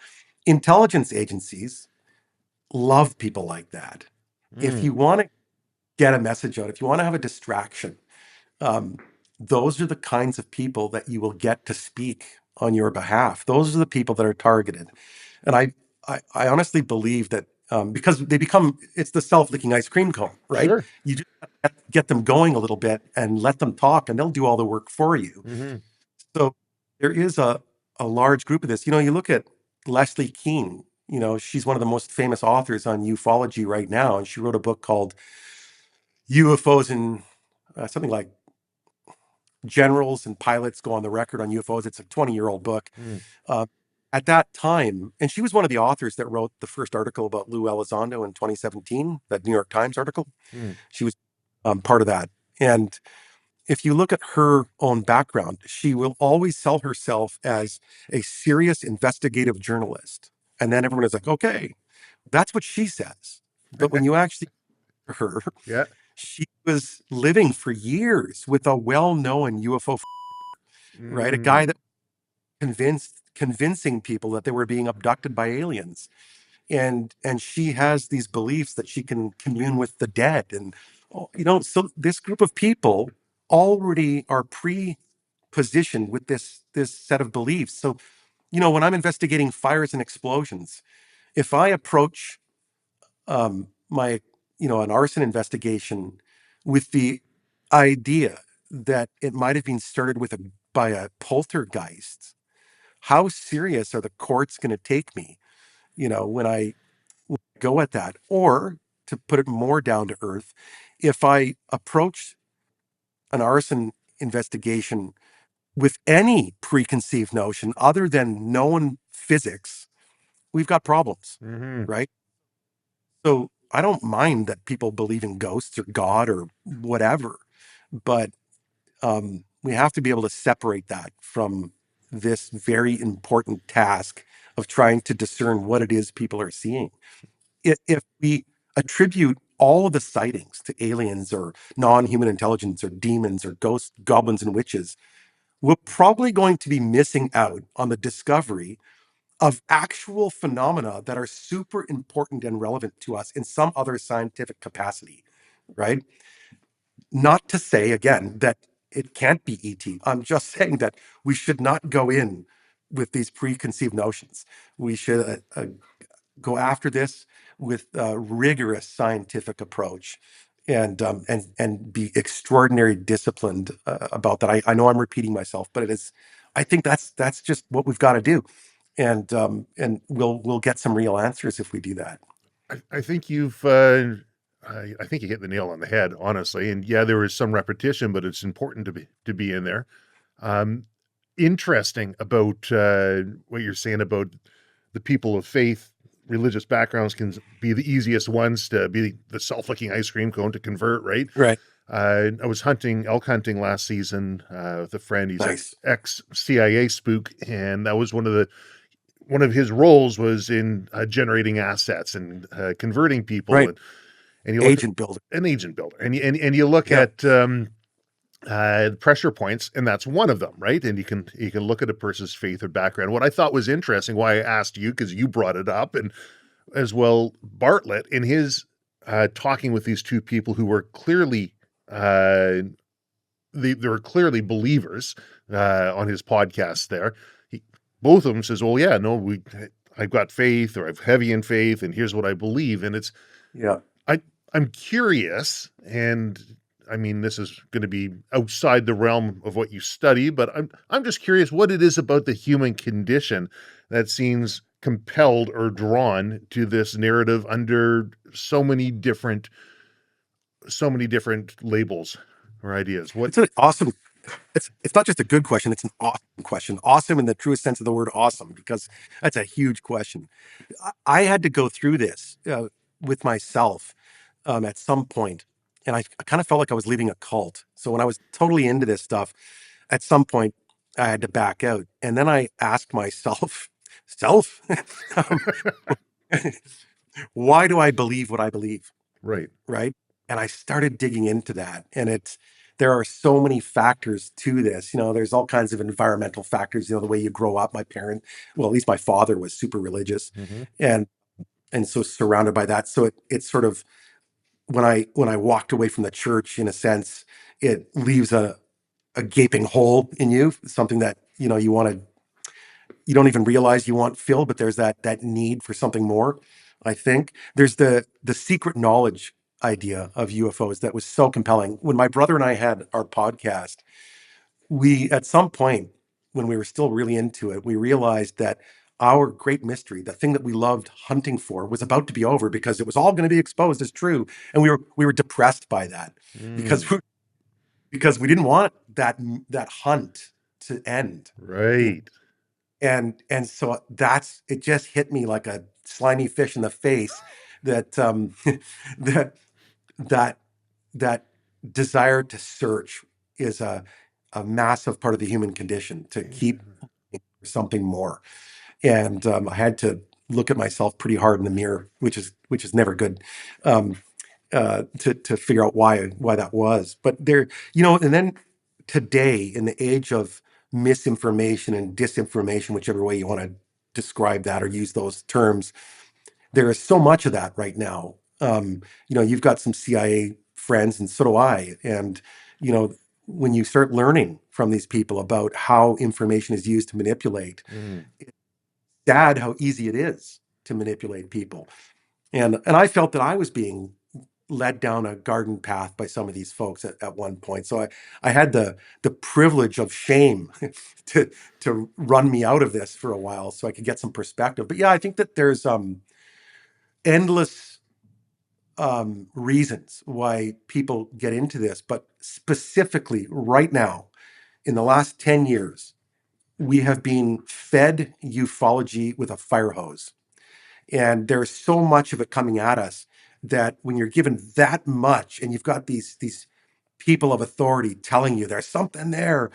Intelligence agencies love people like that. If Mm. you want to get a message out, if you want to have a distraction, um, those are the kinds of people that you will get to speak on your behalf. Those are the people that are targeted. And I honestly believe that, because it's the self-licking ice cream cone, right? Sure. You just have to get them going a little bit and let them talk, and they'll do all the work for you. Mm-hmm. So there is a large group of this. You look at Leslie Kean. She's one of the most famous authors on ufology right now, and she wrote a book called UFOs and something like Generals and Pilots Go on the Record on UFOs. It's a 20-year-old book. Mm. Uh, at that time, and she was one of the authors that wrote the first article about Lue Elizondo in 2017, that New York Times article. Mm. She was part of that. And if you look at her own background, she will always sell herself as a serious investigative journalist. And then everyone is like, okay, that's what she says. But when you actually hear her, Yeah. she was living for years with a well-known UFO, right? A guy that convincing people that they were being abducted by aliens. And she has these beliefs that she can commune with the dead. And, so this group of people already are pre-positioned with this set of beliefs. So, when I'm investigating fires and explosions, if I approach my, an arson investigation with the idea that it might have been started by a poltergeist, how serious are the courts going to take me, when I go at that? Or to put it more down to earth, if I approach an arson investigation with any preconceived notion other than known physics, we've got problems, Mm-hmm. right? So I don't mind that people believe in ghosts or God or whatever, but we have to be able to separate that from this very important task of trying to discern what it is people are seeing. If we attribute all of the sightings to aliens or non-human intelligence or demons or ghosts, goblins, and witches, we're probably going to be missing out on the discovery of actual phenomena that are super important and relevant to us in some other scientific capacity, right? Not to say, again, that it can't be ET. I'm just saying that we should not go in with these preconceived notions. We should go after this with a rigorous scientific approach and be extraordinarily disciplined about that. I know I'm repeating myself, but I think that's just what we've got to do, and we'll get some real answers if we do that. I think I think you hit the nail on the head, honestly. And yeah, there is some repetition, but it's important to be in there. Interesting about what you're saying about the people of faith. Religious backgrounds can be the easiest ones to be the self-licking ice cream cone to convert, right? Right. I was elk hunting last season with a friend. He's Nice. ex-CIA spook, and that was one of his roles was in generating assets and converting people. Right. And you look Agent builder. an agent builder, and you look Yep. at pressure points, and that's one of them, right? And you can look at a person's faith or background. What I thought was interesting, why I asked you, because you brought it up, and as well Bartlett in his talking with these two people who were clearly they were clearly believers on his podcast. There, both of them says, "Well, yeah, no, I've got faith, or I'm heavy in faith, and here's what I believe." And it's Yeah. I'm curious, and I mean, this is going to be outside the realm of what you study, but I'm just curious what it is about the human condition that seems compelled or drawn to this narrative under so many different labels or ideas. It's an awesome. It's not just a good question. It's an awesome question. Awesome in the truest sense of the word awesome, because that's a huge question. I had to go through this with myself at some point, and I kind of felt like I was leaving a cult. So when I was totally into this stuff, at some point I had to back out, and then I asked myself, um, why do I believe what I believe? Right. Right. And I started digging into that. And there are so many factors to this. There's all kinds of environmental factors, the way you grow up. Well, at least my father was super religious, Mm-hmm. and so surrounded by that. So it's sort of, when I walked away from the church, in a sense, it leaves a gaping hole in you, something that, you don't even realize you want filled, but there's that need for something more. I think there's the secret knowledge idea of UFOs that was so compelling. When my brother and I had our podcast, we, at some point, when we were still really into it, we realized that our great mystery, the thing that we loved hunting for, was about to be over, because it was all going to be exposed as true, and we were depressed by that, because we didn't want that hunt to end. Right. And so it just hit me like a slimy fish in the face that that that that desire to search is a massive part of the human condition, to keep something more. And I had to look at myself pretty hard in the mirror, which is never good, um, to figure out why that was. But there, and then today, in the age of misinformation and disinformation, whichever way you want to describe that or use those terms, there is so much of that right now. You've got some CIA friends, and so do I. And when you start learning from these people about how information is used to manipulate, Mm. it's sad how easy it is to manipulate people. And I felt that I was being led down a garden path by some of these folks at one point. So I had the privilege of shame to run me out of this for a while so I could get some perspective. But yeah, I think that there's endless reasons why people get into this, but specifically right now, in the last 10 years, we have been fed ufology with a fire hose. And there's so much of it coming at us that when you're given that much and you've got these people of authority telling you there's something there,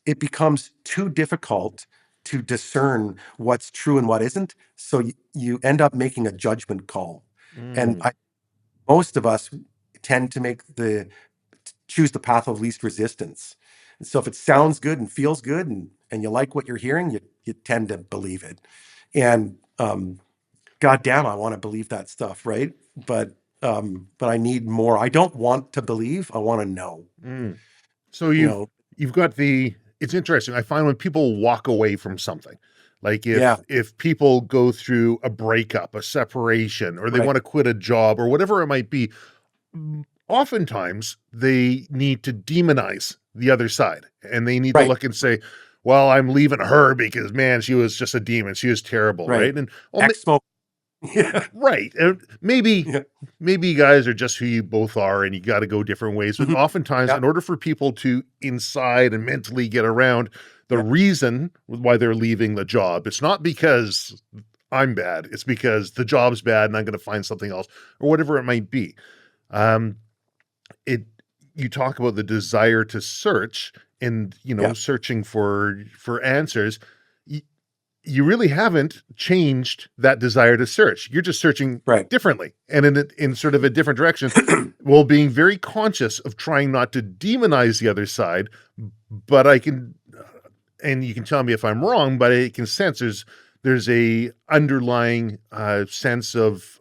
it becomes too difficult to discern what's true and what isn't. So you end up making a judgment call. And Mm. most of us tend to choose the path of least resistance. And so if it sounds good and feels good and you like what you're hearing, you tend to believe it. And God damn, I want to believe that stuff, right? But I need more. I don't want to believe, I want to know. Mm. So You know, you've got it's interesting. I find when people walk away from something, like yeah, if people go through a breakup, a separation, or they right, want to quit a job or whatever it might be, oftentimes they need to demonize the other side, and they need to right, look and say, well, I'm leaving her because, man, she was just a demon. She was terrible, right. right? And Ex-smoke. Yeah, right. And maybe yeah, you guys are just who you both are and you got to go different ways. But mhm, oftentimes, yeah, in order for people to inside and mentally get around the yeah, reason why they're leaving the job, it's not because I'm bad. It's because the job's bad and I'm going to find something else or whatever it might be. Um, it You talk about the desire to search and yeah, searching for answers. You really haven't changed that desire to search. You're just searching right. differently and in sort of a different direction, while being very conscious of trying not to demonize the other side. But and you can tell me if I'm wrong, but I can sense there's a underlying sense of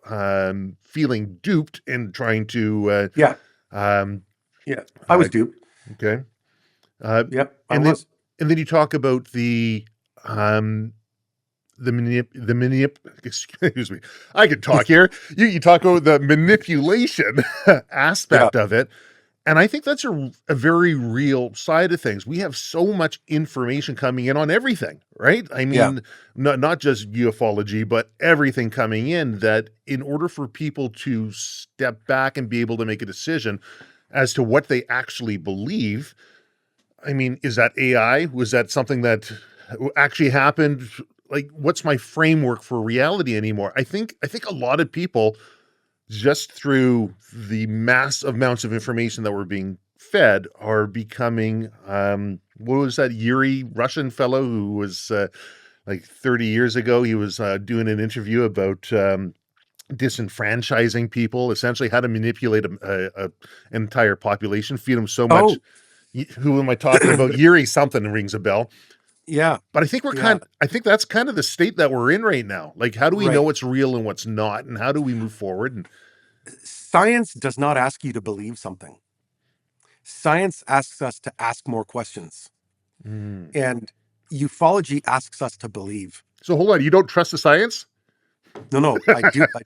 feeling duped and trying to Yeah, um, yeah. I uh, was duped. okay. Uh, Yep, I and then was. you talk about um, excuse me, I could talk here. You talk about the manipulation Yeah, aspect of it. And I think that's a very real side of things. We have so much information coming in on everything, right? I yeah, mean, not just ufology, but everything coming in, that in order for people to step back and be able to make a decision as to what they actually believe, I mean, is that AI? Was that something that actually happened? Like, what's my framework for reality anymore? I think a lot of people, just through the mass amounts of information that we're being fed, are becoming what was that Yuri Russian fellow who was like 30 years ago, he was doing an interview about disenfranchising people, essentially how to manipulate an entire population, feed them so much. oh, Who am I talking about? Yuri something rings a bell. yeah, But I think yeah, I think that's kind of the state that we're in right now. Like, how do we know right. what's real and what's not, and how do we move forward? And Science does not ask you to believe something. Science asks us to ask more questions. mm. And ufology asks us to believe. So hold on, you don't trust the science? No, no, I do. I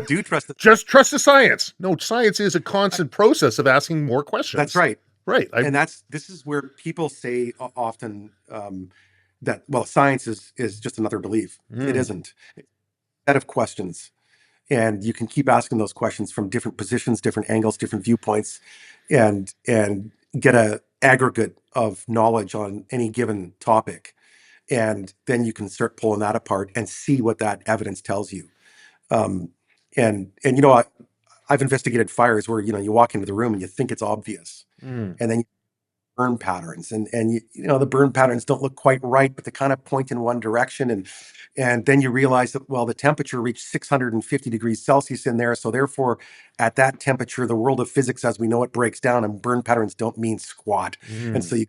do trust the science. Just trust the science. No, science is a constant process of asking more That's questions. right. Right. And this is where people say often that, well, science is just another belief. It Mm. isn't. It's a set of questions. And you can keep asking those questions from different positions, different angles, different viewpoints, and get a aggregate of knowledge on any given topic. And then you can start pulling that apart and see what that evidence tells you. And I've investigated fires where, you walk into the room and you think it's obvious, Mm. and then burn patterns, and the burn patterns don't look quite right, but they kind of point in one direction, and then you realize that, well, the temperature reached 650 degrees Celsius in there, so therefore at that temperature the world of physics as we know it breaks down, and burn patterns don't mean squat. And so you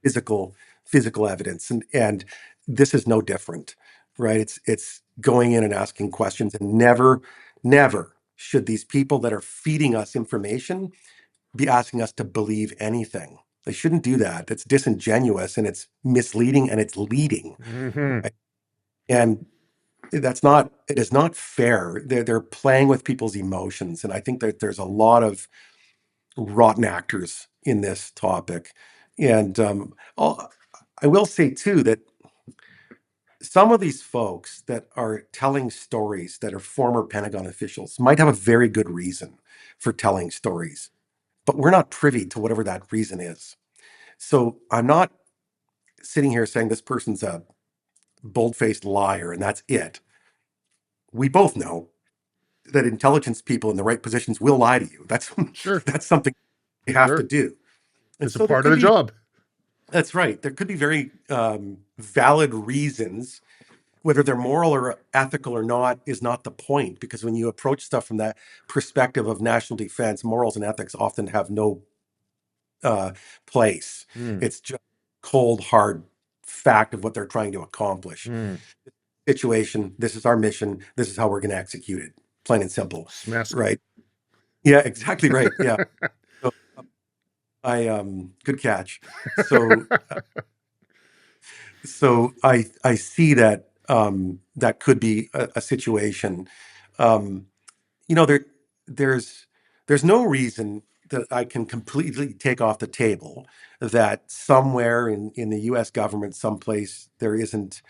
physical evidence, and this is no different, right? It's going in and asking questions, and never should these people that are feeding us information be asking us to believe anything. They shouldn't do that. That's disingenuous, and it's misleading, and it's leading. Mm-hmm. Right? And it is not fair. They're playing with people's emotions. And I think that there's a lot of rotten actors in this topic. And I will say too that some of these folks that are telling stories that are former Pentagon officials might have a very good reason for telling stories, but we're not privy to whatever that reason is. So I'm not sitting here saying this person's a bold-faced liar and that's it. We both know that intelligence people in the right positions will lie to you. That's Sure. that's something you have to Sure. do. And It's a so there part of could the be, job. that's right. There could be very valid reasons. Whether they're moral or ethical or not is not the point, because when you approach stuff from that perspective of national defense, morals and ethics often have no place. Mm. It's just cold, hard fact of what they're trying to accomplish. Mm. Situation, this is our mission, this is how we're going to execute it. Plain and simple. Smash. Right? Yeah, exactly right. Yeah. So good catch. So I see that that could be a situation. There's no reason that I can completely take off the table that somewhere in the U.S. government, someplace, there isn't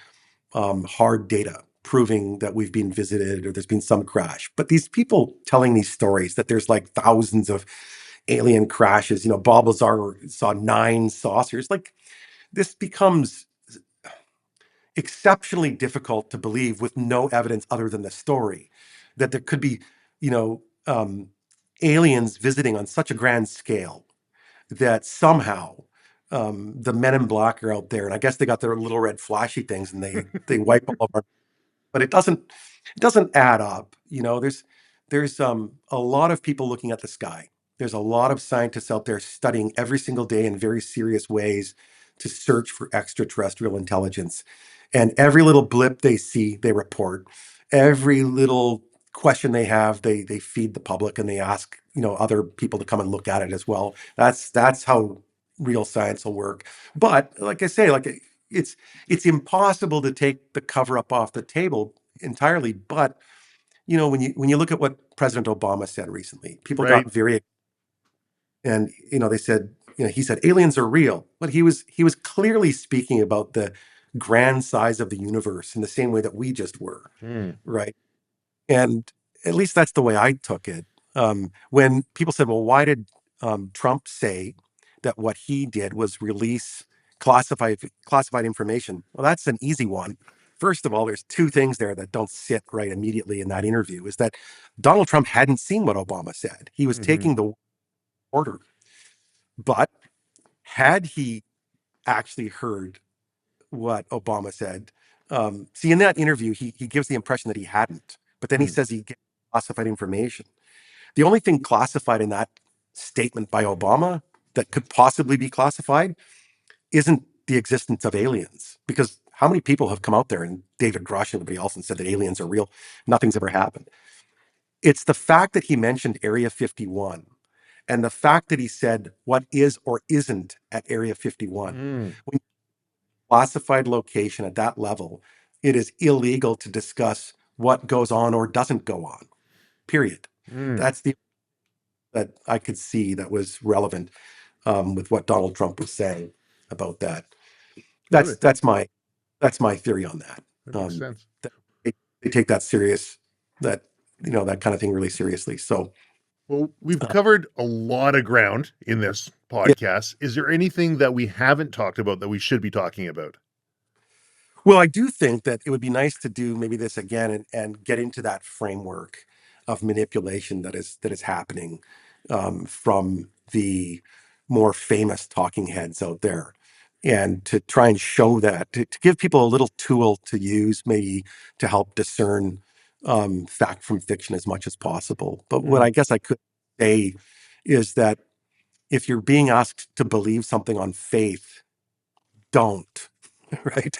hard data proving that we've been visited or there's been some crash. But these people telling these stories that there's like thousands of alien crashes, Bob Lazar saw 9 saucers, like this becomes exceptionally difficult to believe with no evidence other than the story that there could be, you know, um, aliens visiting on such a grand scale that somehow the men in black are out there, and I guess they got their little red flashy things, and they wipe all of our. But it doesn't add up. There's a lot of people looking at the sky. There's a lot of scientists out there studying every single day in very serious ways to search for extraterrestrial intelligence. And every little blip they see, they report. Every little question they have, they feed the public, and they ask, other people to come and look at it as well. That's how real science will work. But like I say, it's impossible to take the cover up off the table entirely. But when you look at what President Obama said recently, people Right. got very, and they said, he said aliens are real, but he was clearly speaking about the grand size of the universe in the same way that we just were, Mm. right? And at least that's the way I took it. When people said, well, why did Trump say that what he did was release classified information? Well, that's an easy one. First of all, there's 2 things there that don't sit right immediately in that interview, is that Donald Trump hadn't seen what Obama said. He was taking the order. But had he actually heard what Obama said? See, in that interview, he gives the impression that he hadn't, but then he says he gets classified information. The only thing classified in that statement by Obama that could possibly be classified isn't the existence of aliens, because how many people have come out there, and David Grush and everybody else, and said that aliens are real? Nothing's ever happened. It's the fact that he mentioned Area 51, and the fact that he said what is or isn't at Area 51. Mm. When classified location at that level, it is illegal to discuss what goes on or doesn't go on, period. Mm. That's the that I could see that was relevant with what Donald Trump was saying about that. That's my theory on that. That makes sense. They take that serious, that kind of thing really seriously. So, well, we've covered a lot of ground in this podcast. Is there anything that we haven't talked about that we should be talking about? Well, I do think that it would be nice to do maybe this again and get into that framework of manipulation that is happening from the more famous talking heads out there, and to try and show that to give people a little tool to use, maybe to help discern fact from fiction as much as possible. But what Mm. I guess I could say is that if you're being asked to believe something on faith, don't. Right?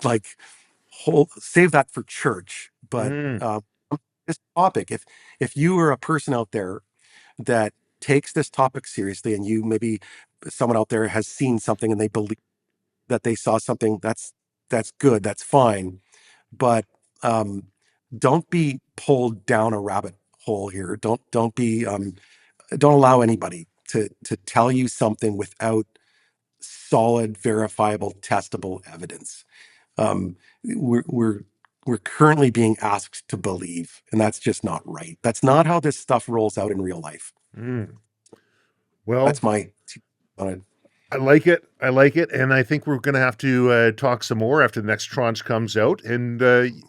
Like, save that for church. But Mm. this topic, if you are a person out there that takes this topic seriously, and you maybe someone out there has seen something and they believe that they saw something, that's good, that's fine. But um, don't be pulled down a rabbit hole here. Don't allow anybody to tell you something without solid, verifiable, testable evidence. Um, we're currently being asked to believe, and that's just not right. That's not how this stuff rolls out in real life. Mm. Well, That's my on it. I like it. I like it. And I think we're going to have to talk some more after the next tranche comes out. And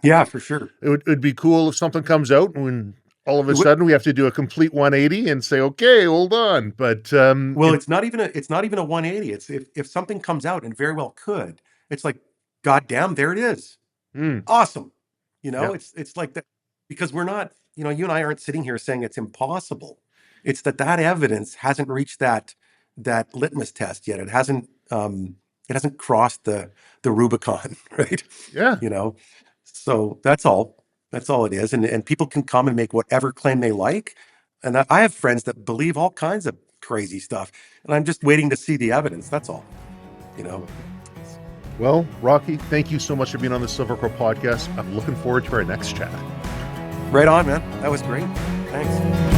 Yeah, for sure. it'd be cool if something comes out and all of a It would- sudden we have to do a complete 180 and say, okay, hold on. But Well, it's not even a 180. It's if something comes out, and very well could, it's like, God damn, there it is. mm, Awesome. yeah, It's like that, because we're not, you and I aren't sitting here saying it's impossible. It's that evidence hasn't reached that litmus test yet. It hasn't crossed the Rubicon, right? yeah. You know. So that's all. That's all it is. And people can come and make whatever claim they like. And I have friends that believe all kinds of crazy stuff. And I'm just waiting to see the evidence. That's all. You know. Well, Rocky, thank you so much for being on the Silver Crow podcast. I'm looking forward to our next chat. Right on, man. That was great. Thanks.